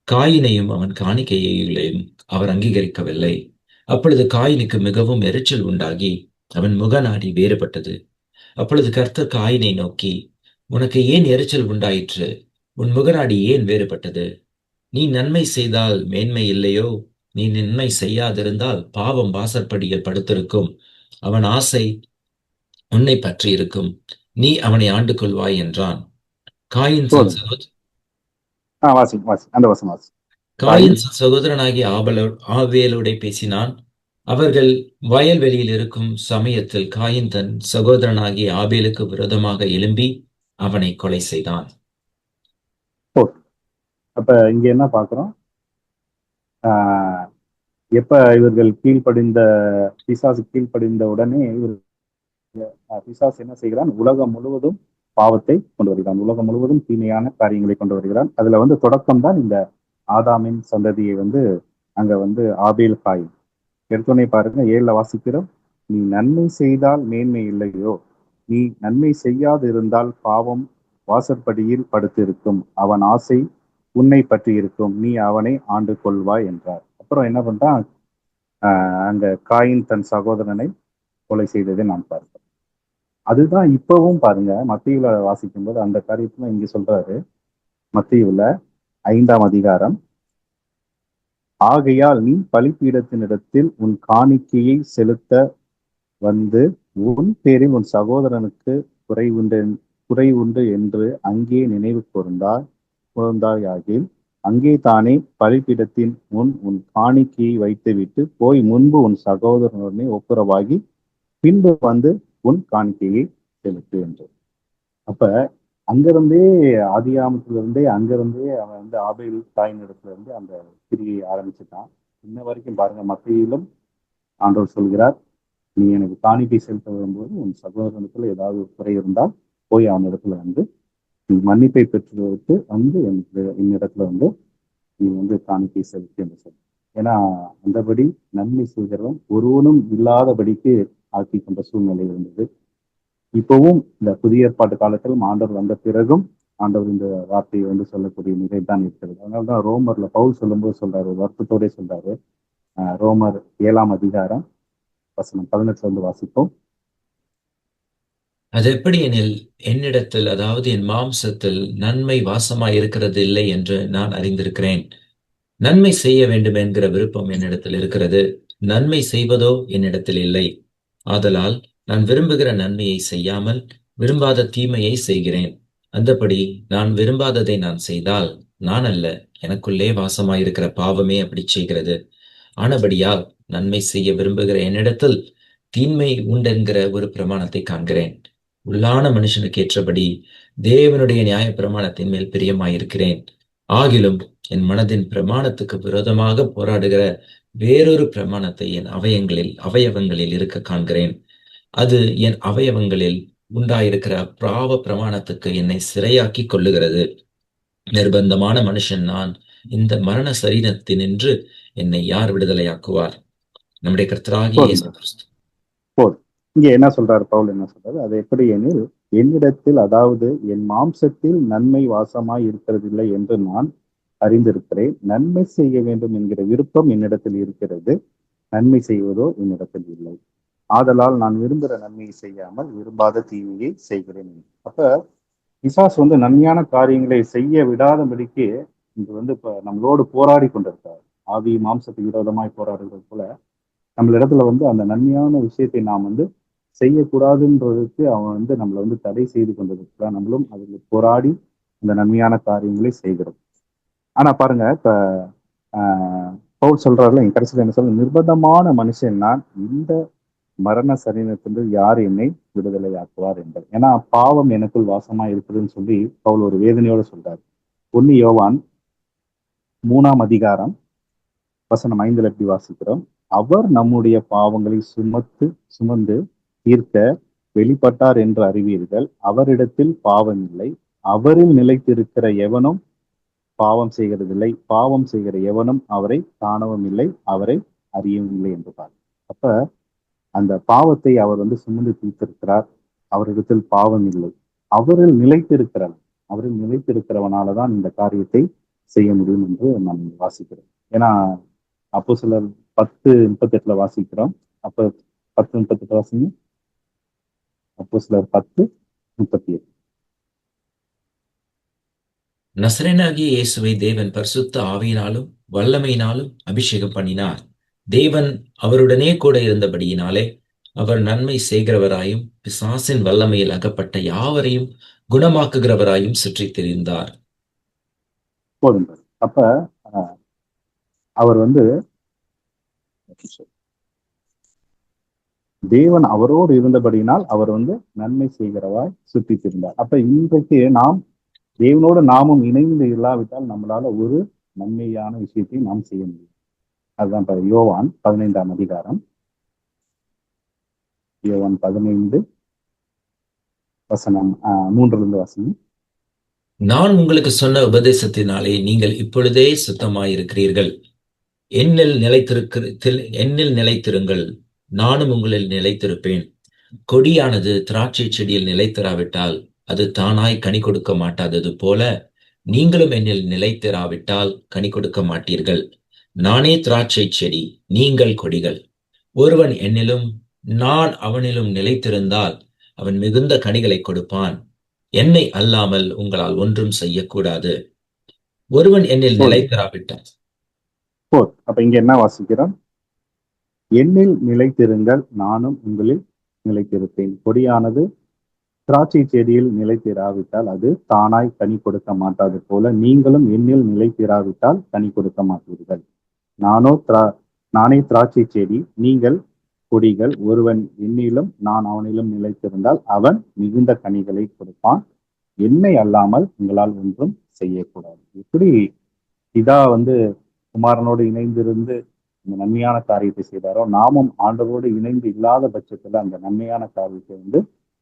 காயினையும் அவன் காணிக்கையையும் அவர் அங்கீகரிக்கவில்லை. அப்பொழுது காயினுக்கு மிகவும் எரிச்சல் உண்டாகி அவன் முகநாடி வேறுபட்டது. அப்பொழுது கர்த்தர் காயினை நோக்கி, உனக்கு ஏன் எரிச்சல் உண்டாயிற்று? உன் முகநாடி ஏன் வேறுபட்டது? நீ நன்மை செய்தால் மேன்மை இல்லையோ? நீ நன்மை செய்யாதிருந்தால் பாவம் வாசற்படியில் படுத்திருக்கும். அவன் ஆசை உன்னை பற்றி இருக்கும். நீ அவனை ஆண்டு கொள்வாய் என்றான். காயின் சகோதரனாகிய ஆபேலோடே பேசினான். அவர்கள் வயல்வெளியில் இருக்கும் சமயத்தில் காயின் தன் சகோதரனாகிய ஆபேலுக்கு விரோதமாக எழும்பி அவனை கொலை செய்தான். அப்ப இங்க என்ன பாக்குறோம்? எப்ப இவர்கள் பிசாசு கீழ்ப்படிந்த உடனே பிசாசு என்ன செய்கிறான்? உலகம் முழுவதும் பாவத்தை கொண்டு வருகிறான், உலகம் முழுவதும் தீமையான காரியங்களை கொண்டு வருகிறான். அதுல வந்து தொடக்கம் தான் இந்த ஆதாமின் சந்ததியை வந்து அங்க வந்து ஆபேல் காயின். எடுத்தோடனே பாருங்க 7ல வாசிக்கிறோம். நீ நன்மை செய்தால் மேன்மை இல்லையோ? நீ நன்மை செய்யாது இருந்தால் பாவம் வாசற்படியில் படுத்திருக்கும். அவன் ஆசை உன்னை பற்றி இருக்கும். நீ அவனை ஆண்டு கொள்வாய் என்றார். அப்புறம் என்ன பண்றான்? அங்க காயின் தன் சகோதரனை கொலை செய்ததை நாம் பார்க்கிறோம். அதுதான் இப்பவும் பாருங்க மத்தேயுல வாசிக்கும் போது அந்த காரியத்துல இங்க சொல்றாரு. மத்தேயுல 5ஆம் அதிகாரம், ஆகையால் நீ பலிபீடத்தினிடத்தில் உன் காணிக்கையை செலுத்த வந்து உன் பேரில் உன் சகோதரனுக்கு குறை உண்டு என்று அங்கே நினைவு கூர்ந்தாயாகில் அங்கே தானே பலிபீடத்தின் முன் உன் காணிக்கையை வைத்துவிட்டு போய் முன்பு உன் சகோதரனுடனே ஒப்புரவாகி பின்பு வந்து உன் காணிக்கையை செலுத்து என்று. அப்ப அங்கிருந்தே ஆதியாமத்திலிருந்தே அங்கிருந்தே அவன் வந்து ஆபேல் தாயின் இடத்துல இருந்து அந்த கிரியை ஆரம்பிச்சுட்டான். இன்ன வரைக்கும் பாருங்க மத்தியிலும் ஆண்டவர் சொல்கிறார், நீ எனக்கு காணிக்கை செலுத்த வரும்போது உன் சகோதரனுக்குள்ள ஏதாவது குறை இருந்தால் போய் அவன் இடத்துல வந்து நீ மன்னிப்பை பெற்றுவிட்டு வந்து என்னிடத்துல வந்து நீ வந்து காணிக்கை செலுத்தி என்று சொல்லு. ஏன்னா அந்தபடி நன்மை செய்கிறவன் ஒருவனும் இல்லாதபடிக்கு ஆக்கி கொண்ட சூழ்நிலை இருந்தது. இப்பவும் இந்த புதிய ஏற்பாட்டு காலத்திலும் ஆண்டவர் வந்த பிறகும் ஆண்டவர் இந்த வார்த்தையை வந்து சொல்லக்கூடிய நிலை தான் இருக்கிறது. அதனால்தான் ரோமர்ல பவுல் சொல்லும்போது சொல்றாரு, வருத்தத்தோட சொல்றாரு. ரோமர் 7ஆம் அதிகாரம் வசனம் 18 வாசிப்போம். அது எப்படி எனில் என்னிடத்தில், அதாவது என் மாம்சத்தில் நன்மை வாசமாய் இருக்கிறது இல்லை என்று நான் அறிந்திருக்கிறேன். நன்மை செய்ய வேண்டும் என்கிற விருப்பம் என்னிடத்தில் இருக்கிறது, நன்மை செய்வதோ என்னிடத்தில் இல்லை. ஆதலால் நான் விரும்புகிற நன்மையை செய்யாமல் விரும்பாத தீமையை செய்கிறேன். அந்தபடி நான் விரும்பாததை நான் செய்தால் நான் அல்ல, எனக்குள்ளே வாசமாயிருக்கிற பாவமே அப்படி செய்கிறது. ஆனபடியால் நன்மை செய்ய விரும்புகிற என்னிடத்தில் தீமை உண்டென்கிற ஒரு பிரமாணத்தை காண்கிறேன். உள்ளான மனுஷனுக்கு ஏற்றபடி தேவனுடைய நியாய பிரமாணத்தின் மேல் பிரியமாயிருக்கிறேன். ஆகிலும் என் மனதின் பிரமாணத்துக்கு விரோதமாக போராடுகிற வேறொரு பிரமாணத்தை என் அவயவங்களில் இருக்க காண்கிறேன். அது என் அவயவங்களில் உண்டாயிருக்கிற பாவ பிரமாணத்துக்கு என்னை சிறையாக்கி கொள்ளுகிறது. நிர்பந்தமான மனுஷன் நான். இந்த மரண சரீரத்தினின்று என்னை யார் விடுதலையாக்குவார்? நம்முடைய கர்த்தராகிய இயேசு கிறிஸ்து. இங்க என்ன சொல்றாரு பவுல்? என்ன சொல்றாரு? அது எப்படி எனில் என்னிடத்தில், அதாவது என் மாம்சத்தில் நன்மை வாசமாய் இருக்கிறதில்லை என்று நான் அறிந்திருக்கிறேன். நன்மை செய்ய வேண்டும் என்கிற விருப்பம் என்னிடத்தில் இருக்கிறது, நன்மை செய்வதோ என்னிடத்தில் இல்லை. ஆதலால் நான் விரும்புகிற நன்மையை செய்யாமல் விரும்பாத தீமையை செய்கிறேன். அப்ப பிசாசு வந்து நன்மையான காரியங்களை செய்ய விடாதபடிக்கு இன்று வந்து இப்ப நம்மளோடு போராடி கொண்டிருக்காரு. ஆவி மாம்சத்துக்கு விரோதமாய் போராடுறது போல நம்மளிடத்துல வந்து அந்த நன்மையான விஷயத்தை நாம் வந்து செய்யக்கூடாதுன்றதுக்கு அவன் வந்து நம்மளை வந்து தடை செய்து கொண்டிருக்கிறான். நம்மளும் அதில் போராடி அந்த நன்மையான காரியங்களை செய்கிறோம். ஆனா பாருங்க, இப்ப பவுல் சொல்றாருல, என் கடைசியில் என்ன சொல்ல, நிர்பந்தமான மனுஷன் நான், இந்த மரண சரீரத்திலிருந்து யார் என்னை விடுதலை ஆக்குவார் என்பது. ஏன்னா பாவம் எனக்குள் வாசமா இருக்குதுன்னு சொல்லி பவுல் ஒரு வேதனையோட சொல்றாரு. 1 யோவான் 3ஆம் அதிகாரம் வசனம் 5 எப்படி வாசிக்கிறோம்? அவர் நம்முடைய பாவங்களை சுமந்து தீர்க்க வெளிப்பட்டார் என்று அறிவீர்கள். அவரிடத்தில் பாவம் இல்லை. அவரில் நிலைத்திருக்கிற எவனும் பாவம் செய்கிறதில்லை. பாவம் செய்கிற எவனும் அவரை காணவும் இல்லை, அவரை அறியவும் இல்லை என்று பாருங்க. அப்ப அந்த பாவத்தை அவர் வந்து சுமந்து தீர்த்திருக்கிறார். அவரிடத்தில் பாவம் இல்லை. அவரில் நிலைத்திருக்கிறவனாலதான் இந்த காரியத்தை செய்ய முடியும் என்று நாம் வாசிக்கிறோம். ஏன்னா அப்போஸ்தலர் 10:38 வாசிக்கிறோம். அப்ப 10:38 வாசிங்க. அப்போஸ்தலர் 10:38. நசரேயனாகிய இயேசுவை தேவன் பரிசுத்த ஆவியினாலும் வல்லமையினாலும் அபிஷேகம் பண்ணினார். தேவன் அவருடனே கூட இருந்தபடியினாலே அவர் நன்மை செய்கிறவராயும் பிசாசின் வல்லமையில் அகப்பட்ட யாவரையும் குணமாக்குகிறவராயும் சுற்றித் திரிந்தார். போதும். அப்ப அவர் வந்து தேவன் அவரோடு இருந்தபடியினால் அவர் வந்து நன்மை செய்கிறவாய் சுற்றித் திரிந்தார். அப்ப இன்றைக்கு நாம் தேவனோடு நாமும் இணைந்து இல்லாவிட்டால் நம்மளால ஒரு நன்மையான விஷயத்தை நாம் செய்ய முடியும். அதுதான் யோவான் 15ஆம் அதிகாரம், யோவான் 15 வசனம் 3 வாசனம். நான் உங்களுக்கு சொன்ன உபதேசத்தினாலே நீங்கள் இப்பொழுதே சுத்தமாயிருக்கிறீர்கள். என்னில் நிலைத்திருங்கள், நானும் உங்களில் நிலைத்திருப்பேன். கொடியானது திராட்சை செடியில் நிலைத்திராவிட்டால் அது தானாய் கனி கொடுக்க மாட்டாதது போல நீங்களும் என்னில் நிலைத்திராவிட்டால் கனி கொடுக்க மாட்டீர்கள். நானே திராட்சை செடி, நீங்கள் கொடிகள். ஒருவன் என்னிலும் நான் அவனிலும் நிலைத்திருந்தால் அவன் மிகுந்த கனிகளை கொடுப்பான். என்னை அல்லாமல் உங்களால் ஒன்றும் செய்யக்கூடாது. ஒருவன் என்னில் நிலைத்திராவிட்டால். அப்ப இங்க என்ன வாசிக்கிறோம்? என்னில் நிலைத்திருங்கள், நானும் உங்களில் நிலைத்திருப்பேன். கொடியானது திராட்சை செடியில் நிலைத்திராவிட்டால் அது தானாய் கனி கொடுக்க மாட்டாது போல நீங்களும் என்னில் நிலைத்திராவிட்டால் கனி கொடுக்க மாட்டீர்கள். நானே திராட்சை செடி, நீங்கள் கொடிகள். ஒருவன் என்னிலும் நான் அவனிலும் நிலைத்திருந்தால் அவன் மிகுந்த கனிகளை கொடுப்பான். என்னை அல்லாமல் உங்களால் ஒன்றும் செய்யக்கூடாது. இப்படி இதா வந்து குமாரனோடு இணைந்திருந்து இந்த நன்மையான காரியத்தை செய்தாரோ, நாமும் ஆண்டவரோடு இணைந்து இல்லாத பட்சத்துல அந்த நன்மையான காரியத்தை வந்து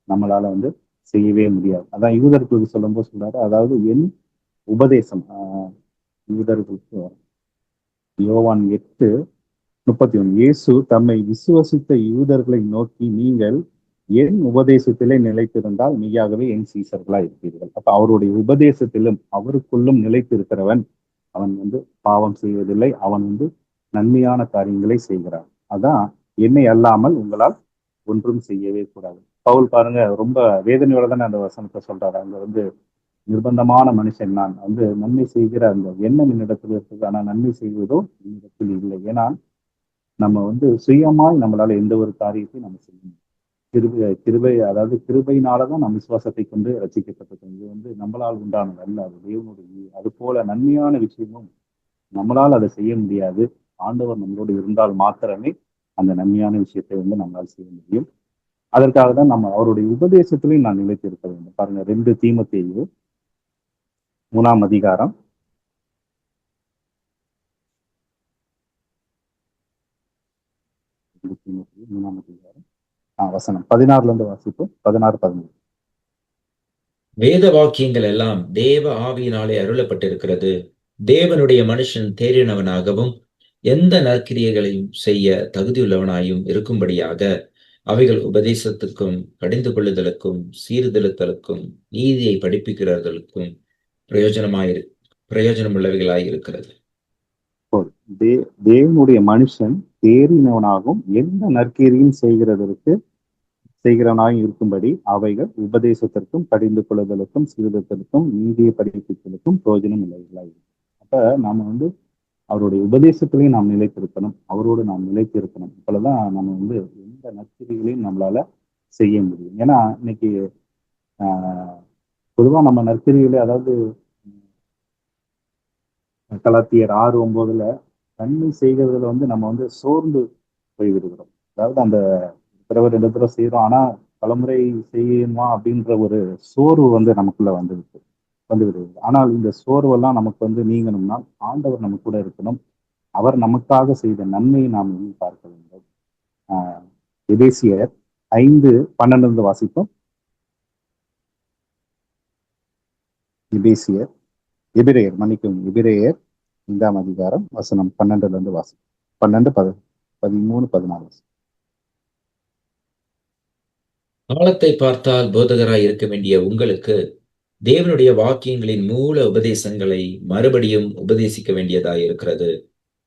நம்மளால வந்து செய்யவே முடியாது. அதான் யூதர்களுக்கு சொல்லும்போது சொல்றாரு, அதாவது என் உபதேசம் யூதர்களுக்கு. யோவான் 8:31 இயேசு தம்மை விசுவசித்த யூதர்களை நோக்கி, நீங்கள் என் உபதேசத்திலே நிலைத்திருந்தால் மெய்யாகவே என் சீசர்களா இருப்பீர்கள். அப்ப அவருடைய உபதேசத்திலும் அவருக்குள்ளும் நிலைத்திருக்கிறவன் அவன் வந்து பாவம் செய்வதில்லை, அவன் வந்து நன்மையான காரியங்களை செய்கிறான். அதான் என்னை அல்லாமல் உங்களால் ஒன்றும் செய்யவே கூடாது. பவுல் பாருங்க, ரொம்ப வேதனையோட தானே அந்த வசனத்தை சொல்றாரு. அங்க வந்து நிர்பந்தமான மனுஷன் நான், வந்து நன்மை செய்கிற அந்த எண்ணம் என்னிடத்தில் இருக்குது, ஆனா நன்மை செய்வதோ என்னிடத்தில் இல்லை. ஏன்னா நம்ம வந்து சுயமாய் நம்மளால எந்த ஒரு காரியத்தையும் நம்ம செய்யணும். கிருபை அதாவது கிருபையினாலதான் நம்ம விசுவாசத்தை கொண்டு ரசிக்கப்பட்டிருக்கோம். இது வந்து நம்மளால் உண்டானது அல்ல, அது தேவனுடைய. அது போல நன்மையான விஷயமும் நம்மளால் அதை செய்ய முடியாது. ஆண்டவர் நம்மளோடு இருந்தால் மாத்திரமே அந்த நன்மையான விஷயத்தை வந்து நம்மளால் செய்ய முடியும். அதற்காக தான் நம்ம அவருடைய உபதேசத்திலையும் நான் நிலைத்திருக்க வேண்டும். பாருங்க, 2 தீமோத்தேயு 3ஆம் அதிகாரம் 3ஆம் அதிகாரம் வசனம் 16 வாசிப்போம். 16-17. வேத வாக்கியங்கள் எல்லாம் தேவ ஆவியினாலே அருளப்பட்டிருக்கிறது. தேவனுடைய மனுஷன் தேறினவனாகவும் எந்த நற்கிரியைகளையும் செய்ய தகுதியுள்ளவனாயும் இருக்கும்படியாக அவைகள் உபதேசத்துக்கும் கடிந்து கொள்ளுதலுக்கும் சீர்திருத்தலுக்கும் நீதியை படிப்பிக்கிறதற்கும் பிரயோஜனமுள்ளவைகளாய் இருக்கிறது. தேவனுடைய மனுஷன் தேறினவனாகவும் எந்த நற்கிரியும் செய்கிறதற்கு செய்கிறவனாக இருக்கும்படி அவைகள் உபதேசத்திற்கும் கடிந்து கொள்ளுதலுக்கும் சீர்திருத்தலுக்கும் நீதியை படிப்பித்தலுக்கும் பிரயோஜனம் உள்ளவர்களாக இருக்கும். அப்ப நாம வந்து அவருடைய உபதேசத்திலையும் நாம் நிலைத்திருக்கணும், அவரோடு நாம் நிலைத்திருக்கணும். இப்பொழுதுதான் நம்ம வந்து எந்த நற்கிரிகளையும் நம்மளால செய்ய முடியும். ஏன்னா இன்னைக்கு பொதுவா நம்ம நற்கிரிகளை, அதாவது கலாத்தியர் 6:9 நன்மை செய்கிறதுல வந்து நம்ம வந்து சோர்ந்து போய்விடுகிறோம். அதாவது அந்த பிறவர் 2 தடவை செய்யறோம், ஆனா பலமுறை செய்யணுமா அப்படின்ற ஒரு சோர்வு வந்து நமக்குள்ள வந்து விடுகிறது. ஆனால் இந்த சோர்வெல்லாம் நமக்கு வந்து நீங்கணும்னா ஆண்டவர் நம்ம கூட இருக்கணும். அவர் நமக்காக செய்த நன்மையை நாம் பார்க்க வேண்டும். எபேசியர் 5:12 வாசிப்போம். எபிரேயர் 5ஆம் அதிகாரம் வசனம் 12 வாசிப்போம். 12, 13, 14. காலத்தை பார்த்தால் போதகராய் இருக்க வேண்டிய உங்களுக்கு தேவனுடைய வாக்கியங்களின் மூல உபதேசங்களை மறுபடியும் உபதேசிக்க வேண்டியதாய் இருக்கிறது.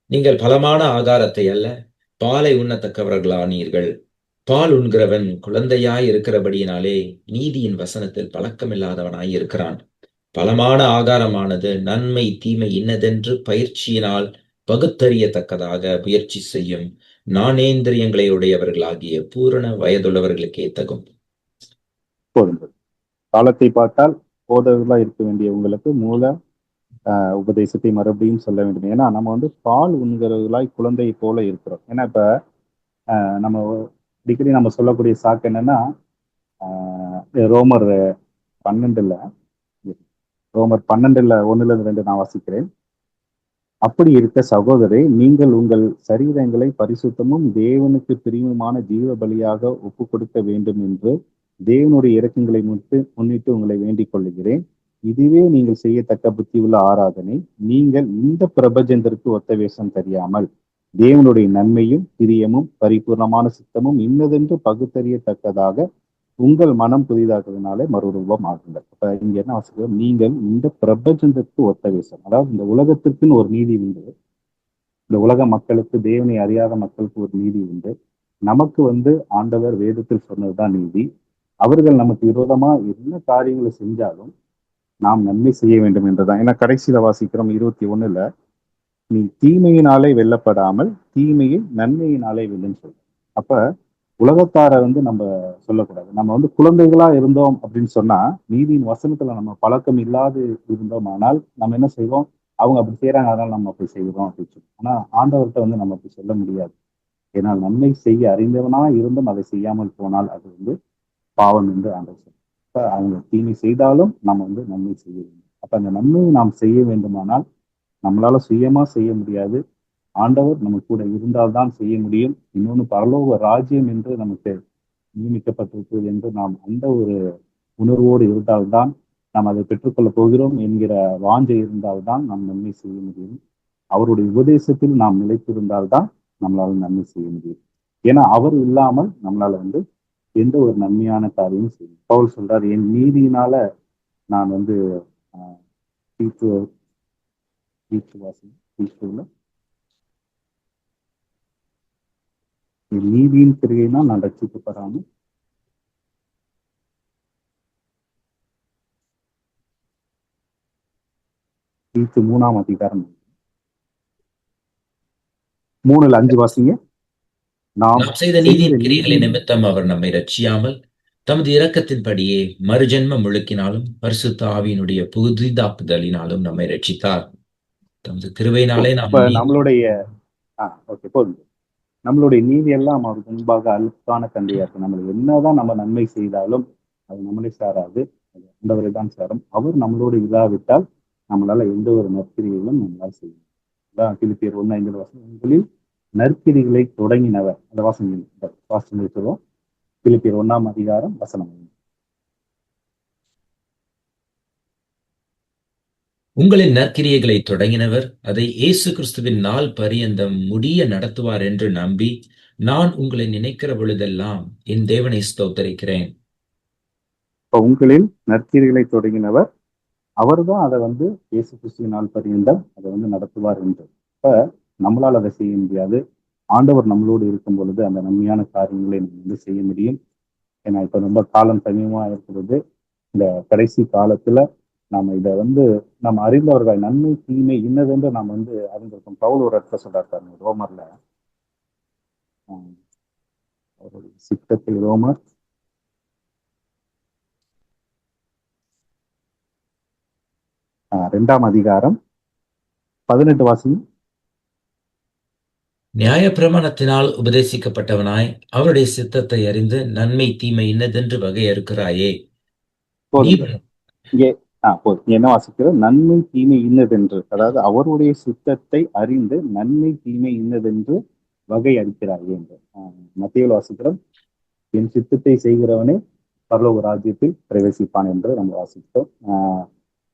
நீங்கள் பலமான ஆகாரத்தை அல்ல, பாலை உண்ணத்தக்கவர்களானீர்கள். பால் உண்கிறவன் குழந்தையாய் இருக்கிறபடியினாலே நீதியின் வசனத்தில் பழக்கமில்லாதவனாய் இருக்கிறான். பலமான ஆகாரமானது நன்மை தீமை இன்னதென்று பயிற்சியினால் பகுத்தறியத்தக்கதாக முயற்சி செய்யும் நாணேந்திரியங்களை உடையவர்களாகிய பூரண வயதுள்ளவர்களுக்கே தகும். காலத்தை பார்த்தால் போதகர்களா இருக்க வேண்டிய உங்களுக்கு மூல உபதேசத்தை மறுபடியும் சொல்ல வேண்டும். ஏன்னா நம்ம வந்து பால் உண்கிறவர்களாய் குழந்தை போல இருக்கிறோம். ஏன்னா இப்ப நம்ம அடிக்கடி நம்ம சொல்லக்கூடிய சாக்கு என்னன்னா, ரோமர் 12:1-2 நான் வாசிக்கிறேன். அப்படி இருக்க சகோதரே, நீங்கள் உங்கள் சரீரங்களை பரிசுத்தமும் தேவனுக்கு பிரியமான ஜீவ பலியாக ஒப்பு கொடுக்க வேண்டும் என்று தேவனுடைய இரக்கங்களை முன்னிட்டு உங்களை வேண்டிக் கொள்ளுகிறேன். இதுவே நீங்கள் செய்யத்தக்க புத்தி உள்ள ஆராதனை. நீங்கள் இந்த பிரபஞ்சத்திற்கு ஒத்த வேஷம் தெரியாமல் தேவனுடைய நன்மையும் பிரியமும் பரிபூர்ணமான சித்தமும் இன்னதென்று பகுத்தறியத்தக்கதாக உங்கள் மனம் புதிதாக்குறதுனாலே மறுரூபம் ஆகுங்கள். அப்ப இங்க என்ன அவசியம்? நீங்கள் இந்த பிரபஞ்சத்திற்கு ஒத்த வேஷம், அதாவது இந்த உலகத்திற்குன்னு ஒரு நீதி உண்டு, இந்த உலக மக்களுக்கு, தேவனை அறியாத மக்களுக்கு ஒரு நீதி உண்டு. நமக்கு வந்து ஆண்டவர் வேதத்தில் சொன்னதுதான் நீதி. அவர்கள் நமக்கு விரோதமா என்ன காரியங்களை செஞ்சாலும் நாம் நன்மை செய்ய வேண்டும் என்றுதான். ஏன்னா கடைசியில வாசிக்கிறோம் 21, நீ தீமையினாலே வெல்லப்படாமல் தீமையை நன்மையினாலே வெல்லுன்னு சொல்றோம். அப்ப உலகத்தார வந்து நம்ம சொல்லக்கூடாது. நம்ம வந்து குழந்தைகளா இருந்தோம் அப்படின்னு சொன்னா, நீதியின் வசனத்துல நம்ம பழக்கம் இல்லாது இருந்தோம், ஆனால் நம்ம என்ன செய்வோம், அவங்க அப்படி செய்யறாங்க அதனால நம்ம அப்படி செய்யறோம் அப்படின்னு சொல்லி. ஆனா ஆண்டவர்கிட்ட வந்து நம்ம அப்படி சொல்ல முடியாது. ஏன்னா நன்மை செய்ய அறிந்தவனா இருந்தும் அதை செய்யாமல் போனால் அது வந்து பாவம் என்று ஆண்டவர் சொல்றார். அப்ப அவங்க தீமை செய்தாலும் நம்ம வந்து நன்மை செய்ய வேண்டும். அப்ப அந்த நன்மையை நாம் செய்ய வேண்டுமானால் நம்மளால சுயமா செய்ய முடியாது. ஆண்டவர் நம்ம கூட இருந்தால்தான் செய்ய முடியும். இன்னொன்று, பரலோக ராஜ்யம் என்று நமக்கு நியமிக்கப்பட்டிருக்கு என்று நாம் அந்த ஒரு உணர்வோடு இருந்தால்தான் நாம் அதை பெற்றுக்கொள்ள போகிறோம் என்கிற வாஞ்சை இருந்தால்தான் நாம் நன்மை செய்ய முடியும். அவருடைய உபதேசத்தில் நாம் நிலைத்திருந்தால்தான் நம்மளால நன்மை செய்ய முடியும். ஏன்னா அவர் இல்லாமல் நம்மளால வந்து எந்த ஒரு நன்மையான காரியமும் செய்யும். பவுல் சொல்றாரு, என் நீதியினால நான் வந்து நீதியின் கிரியினா நான் ரட்சிக்கப்படாமல் தீத்து 3ஆம் அதிகாரம் 3:5 வாசிங்க. நாம் செய்த நீதியின் கிரியைகளின் நிமித்தம் அவர் நம்மை ரட்சியாமல் தமது இரக்கத்தின்படியே மறுஜென்மம் முழுக்கினாலும் பரிசுத்த ஆவியினுடைய புதிதாக்குதலினாலும் நம்மை ரட்சித்தார். தமது கிருபையினாலே நம்மளுடைய நீதி எல்லாம் அவருக்கு முன்பாக அழுக்கான கண்டையா இருக்கு. நம்ம என்னதான் நம்ம நன்மை செய்தாலும் அது நம்மளை சாராது, அது ஆண்டவரை தான் சாரும். அவர் நம்மளோடு இல்லாவிட்டால் நம்மளால எந்த ஒரு நற்கிரிகளும் நம்மளால செய்யணும். அதான் பிலிப்பியர் 1:5 உங்களில் நற்கிரிகளை தொடங்கினவர். அந்த வாசனை சொல்லுவோம். பிலிப்பியர் 1ஆம் அதிகாரம் வசனம். உங்களின் நற்கிரியைகளை தொடங்கினவர் அதை இயேசு கிறிஸ்துவின் நாள் பரியந்தம் முடிய நடத்துவார் என்று நம்பி நான் உங்களை நினைக்கிற பொழுதெல்லாம் என் தேவனை ஸ்தோத்தரிக்கிறேன். உங்களில் நற்கிரிகளை தொடங்கினவர் அவர்தான் அதை வந்து இயேசு கிறிஸ்துவின் நாள் பரியந்தம் அதை வந்து நடத்துவார் என்று. இப்ப நம்மளால் அதை செய்ய முடியாது. ஆண்டவர் நம்மளோடு இருக்கும் பொழுது அந்த நன்மையான காரியங்களை நம்ம வந்து செய்ய முடியும். ஏன்னா இப்ப ரொம்ப காலம் சமீபமா இருக்கிறது. இந்த கடைசி காலத்துல நாம இதை நம்ம அறிந்தவர்கள் நன்மை தீமை இன்னதென்று நாம் அறிந்திருக்கோம். பவுல் ஒரு இடத்துல சொல்றாரு பாருங்க, ரோமர்ல ஆஹ், அவருடைய சித்தத்தை ரோமர் 2ஆம் அதிகாரம் 18 வாசிங்க. நியாயப்பிரமாணத்தினால் உபதேசிக்கப்பட்டவனாய் அவருடைய சித்தத்தை அறிந்து நன்மை தீமை இன்னதென்று வகையறுக்கிறாயே. நீ போதுங்க இங்கே. போதும். இங்க என்ன வாசிக்கிறோம்? நன்மை தீமை இன்னதென்று, அதாவது அவருடைய சித்தத்தை அறிந்து நன்மை தீமை இன்னதென்று வகை அளிக்கிறாயே என்று மத்தியில் வாசிக்கிறோம். என் சித்தத்தை செய்கிறவனே பரலோக ராஜ்யத்தில் பிரவேசிப்பான் என்று நம்ம வாசித்தோம்.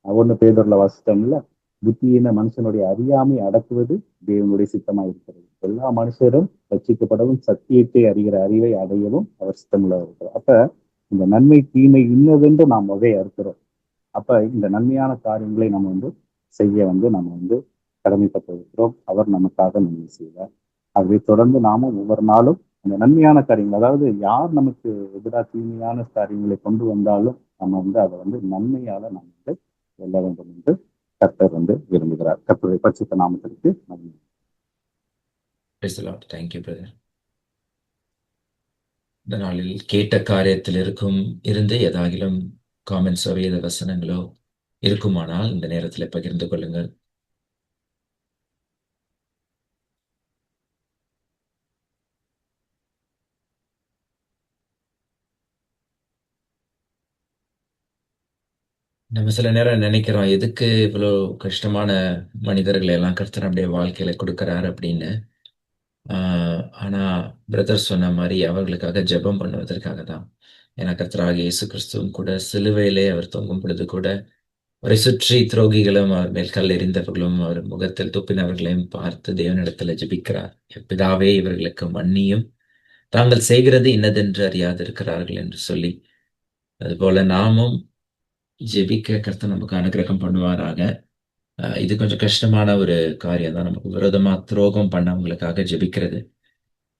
1 பேதுருல வாசித்தோம்ல, புத்தியின மனுஷனுடைய அறியாமை அடக்குவது தேவனுடைய சித்தமாக இருக்கிறது. எல்லா மனுஷரும் ரட்சிக்கப்படவும் சத்தியத்தை அறிகிற அறிவை அடையவும் அவர் சித்தமுள்ள இருக்கிறார். அப்ப இந்த நன்மை தீமை இன்னதென்று நாம் வகை அறுக்கிறோம். அப்ப இந்த நன்மையான காரியங்களை நம்ம செய்ய நம்ம கடமைப்பட்டிருக்கிறோம். அவர் நமக்காக நன்மை செய்வார். ஆகவே தொடர்ந்து நாமும் ஒவ்வொரு நாளும் அந்த நன்மையான காரியங்கள், அதாவது யார் நமக்கு எதிராக தீமையான காரியங்களை கொண்டு வந்தாலும் நம்ம அதை நன்மையால நாம் வெல்ல வேண்டும் என்று கர்த்தர் விரும்புகிறார். கர்த்தருடைய பரிசுத்த நாமத்திற்கு நன்மை. Thank you brother. இந்த நாளில் கேட்ட காரியத்தில் இருந்து ஏதாகிலும் காமெண்ட்ஸோ வேத வசனங்களோ இருக்குமானால் இந்த நேரத்தில் பகிர்ந்து கொள்ளுங்கள். நம்ம சில நேரம் நினைக்கிறோம், எதுக்கு இவ்வளோ கஷ்டமான மனிதர்களை எல்லாம் கர்த்தர் நம்முடைய வாழ்க்கையில கொடுக்கிறார் அப்படின்னு. ஆனா பிரதர் சொன்ன மாதிரி அவர்களுக்காக ஜெபம் பண்ணுவதற்காக தான். ஏன்னா கர்த்தராகிய இயேசு கிறிஸ்துவும் கூட சிலுவையிலே அவர் தொங்கும் பொழுது கூட அவரை சுற்றி துரோகிகளும் அவர் மேல் கல் எறிந்தவர்களும் அவர் முகத்தில் துப்பினவர்களையும் பார்த்து தேவனிடத்துல ஜெபிக்கிறார். பிதாவே இவர்களுக்கு மன்னியும், தாங்கள் செய்கிறது இன்னதென்று அறியாதிருக்கிறார்கள் என்று சொல்லி. அதுபோல நாமும் ஜெபிக்க கர்த்தர் நமக்கு அனுகிரகம் பண்ணுவாராக. இது கொஞ்சம் கஷ்டமான ஒரு காரியம் தான். நமக்கு விரோதமா துரோகம் பண்ணவங்களுக்காக ஜெபிக்கிறது,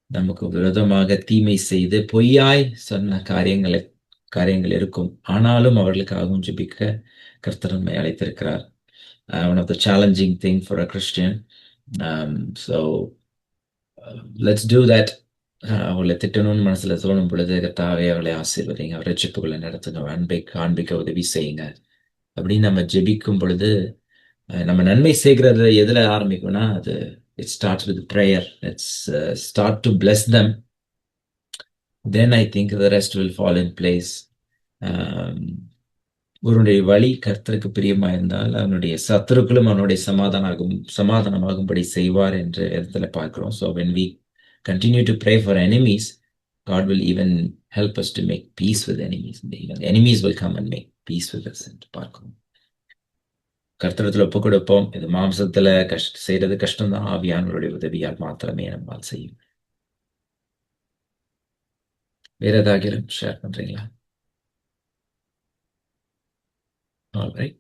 நமக்கு விரோதமாக தீமை செய்து பொய்யாய் சொன்ன காரியங்கள் இருக்கும். ஆனாலும் அவர்களுக்காகவும் ஜெபிக்க கர்த்தர் நம்மை அழைத்திருக்கிறார். One of the challenging thing for a Christian. So let's do that. அவங்களை திட்டணும்னு மனசுல தோணும் பொழுது கர்த்தாவே அவர்களை ஆசீர்வதிங்க, அவர் ரட்சிப்புகளை நடத்துங்க, அன்பை காண்பிக்க உதவி செய்யுங்க அப்படின்னு நம்ம ஜெபிக்கும் பொழுது நம்ம நன்மை செய்கிறது எதுல ஆரம்பிக்கும்னா, அது it starts with prayer. Let's start to bless them. Then I think the rest will fall in place. ஒருவனுடைய வழி கர்த்தருக்கு பிரியமா இருந்தால் அவனுடைய சத்துருக்களும் அவனுடைய சமாதானமாகும்படி செய்வார் என்று இடத்துல பார்க்கிறோம். So when we continue to pray for enemies, God will even help us to make peace with enemies. Even the enemies will come and make peace with us என்று பார்க்கிறோம். கர்த்தரத்துல ஒப்பு கொடுப்போம். இது மாம்சத்துல செய்யறது கஷ்டம்தான், ஆவியானவருடைய உதவியால் மாத்திரமே நம்மால் செய்யும். வேற ஏதாவது ஷேர் பண்றீங்களா? Alright.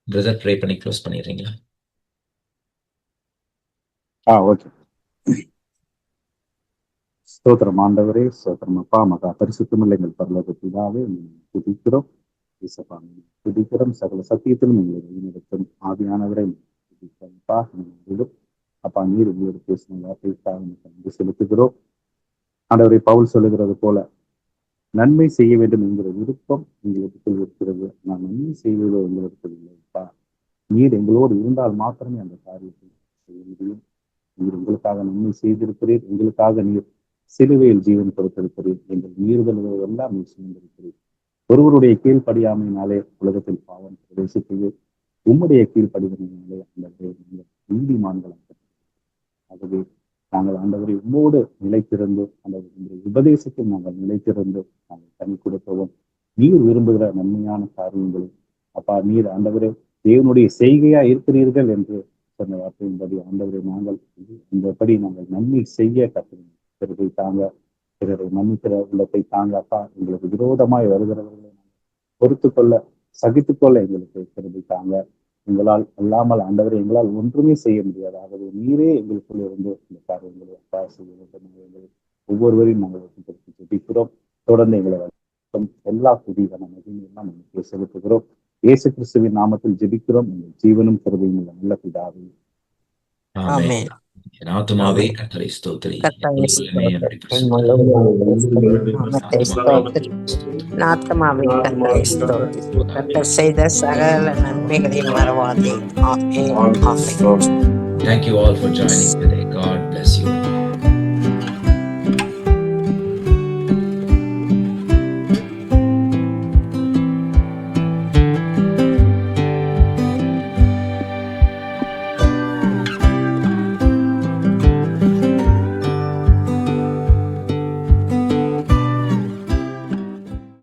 பிரதர் ப்ரே பண்ணி க்ளோஸ் பண்ணிடுறீங்களா? ஓகே. ஸ்தோத்திரம் ஆண்டவரே, ஸ்தோத்திரம் அப்பா. மகா பரிசுத்தமுள்ள எங்கள் பரலோக பிதாவே, துதிக்கிறோம். துதிக்கிறோம். சகல சத்தியத்திலும் எங்களை வழிநடத்தும் ஆவியானவரை அப்பா, நீர் உங்களோடு பேசின வார்த்தைக்காக செலுத்துகிறோம். ஆண்டவரை பவுல் சொல்லுகிறது போல நன்மை செய்ய வேண்டும் என்கிற விருப்பம் எங்களுக்கு இருக்கிறது. நான் நன்மை செய்வதோ எங்களுக்கு இல்லைப்பா. நீர் எங்களோடு இருந்தால் மாத்திரமே அந்த காரியத்தை செய்ய முடியும். நீர் எங்களுக்காக நன்மை செய்திருக்கிறீர். எங்களுக்காக நீர் சிலுவையில் ஜீவன் கொடுத்திருக்கிறீர். எங்கள் மீறுதல்கள் எல்லாம் நீர் சுமந்திருக்கிறீர். ஒருவருடைய கீழ்ப்படியாமையினாலே உலகத்தில் பாவம் பிரவேசித்தது. உம்முடைய கீழ்ப்படிதலினாலே அந்த நீதிமான்கள். ஆகவே நாங்கள் ஆண்டவரை உம்மோடு நிலைத்திருந்து அந்த உபதேசத்தில் நாங்கள் நிலைத்திருந்து நாங்கள் தனி கொடுக்கவும் நீர் விரும்புகிற நன்மையான காரியங்களை அப்பா, நீர் ஆண்டவரே தேவனுடைய செய்கையா இருக்கிறீர்கள் என்று சொன்ன வார்த்தையின்படி ஆண்டவரை நாங்கள் இந்தபடி நாங்கள் நன்மை செய்ய கருத்தை தாங்க, பிறரை மன்னிக்கிற உள்ளத்தை தாங்க. அப்பா, எங்களுக்கு விரோதமாய் வருகிறவர்களை பொறுத்து கொள்ள சகித்துக்கொள்ள எங்களுக்கு கருத்தை தாங்க. எங்களால் அல்லாமல் ஆண்டவரை எங்களால் ஒன்றுமே செய்ய முடியாது. ஆகவே நீரே எங்களுக்குள்ள இருந்து இந்த காரியங்களை அப்பா செய்ய வேண்டும். ஒவ்வொருவரையும் நாங்கள் ஜெபிக்கிறோம். தொடர்ந்து எங்களை வழிநடத்தும். எல்லா துதிகான மகிமையெல்லாம் நமக்கு செலுத்துகிறோம். இயேசு கிறிஸ்துவின் நாமத்தில் ஜெபிக்கிறோம். உங்கள் ஜீவனும் கருதையும் உள்ள நல்ல பிதாவே. ஆமென். ஆமென். என் ஆத்துமாவே ஆமென். கர்த்தரை ஸ்தோத்திரி. கர்த்தரை என் உள்ளமே அவருடைய ஸ்தோத்திரி. பரிசுத்த நாமத்தை ஸ்தோத்திரி. நாத்தமாவே கர்த்தரை ஸ்தோத்திரி. கர்த்தர் செய்த சகல நன்மைகளை மறவாதே. ஆமென். ஆமென். Thank you all for joining today. God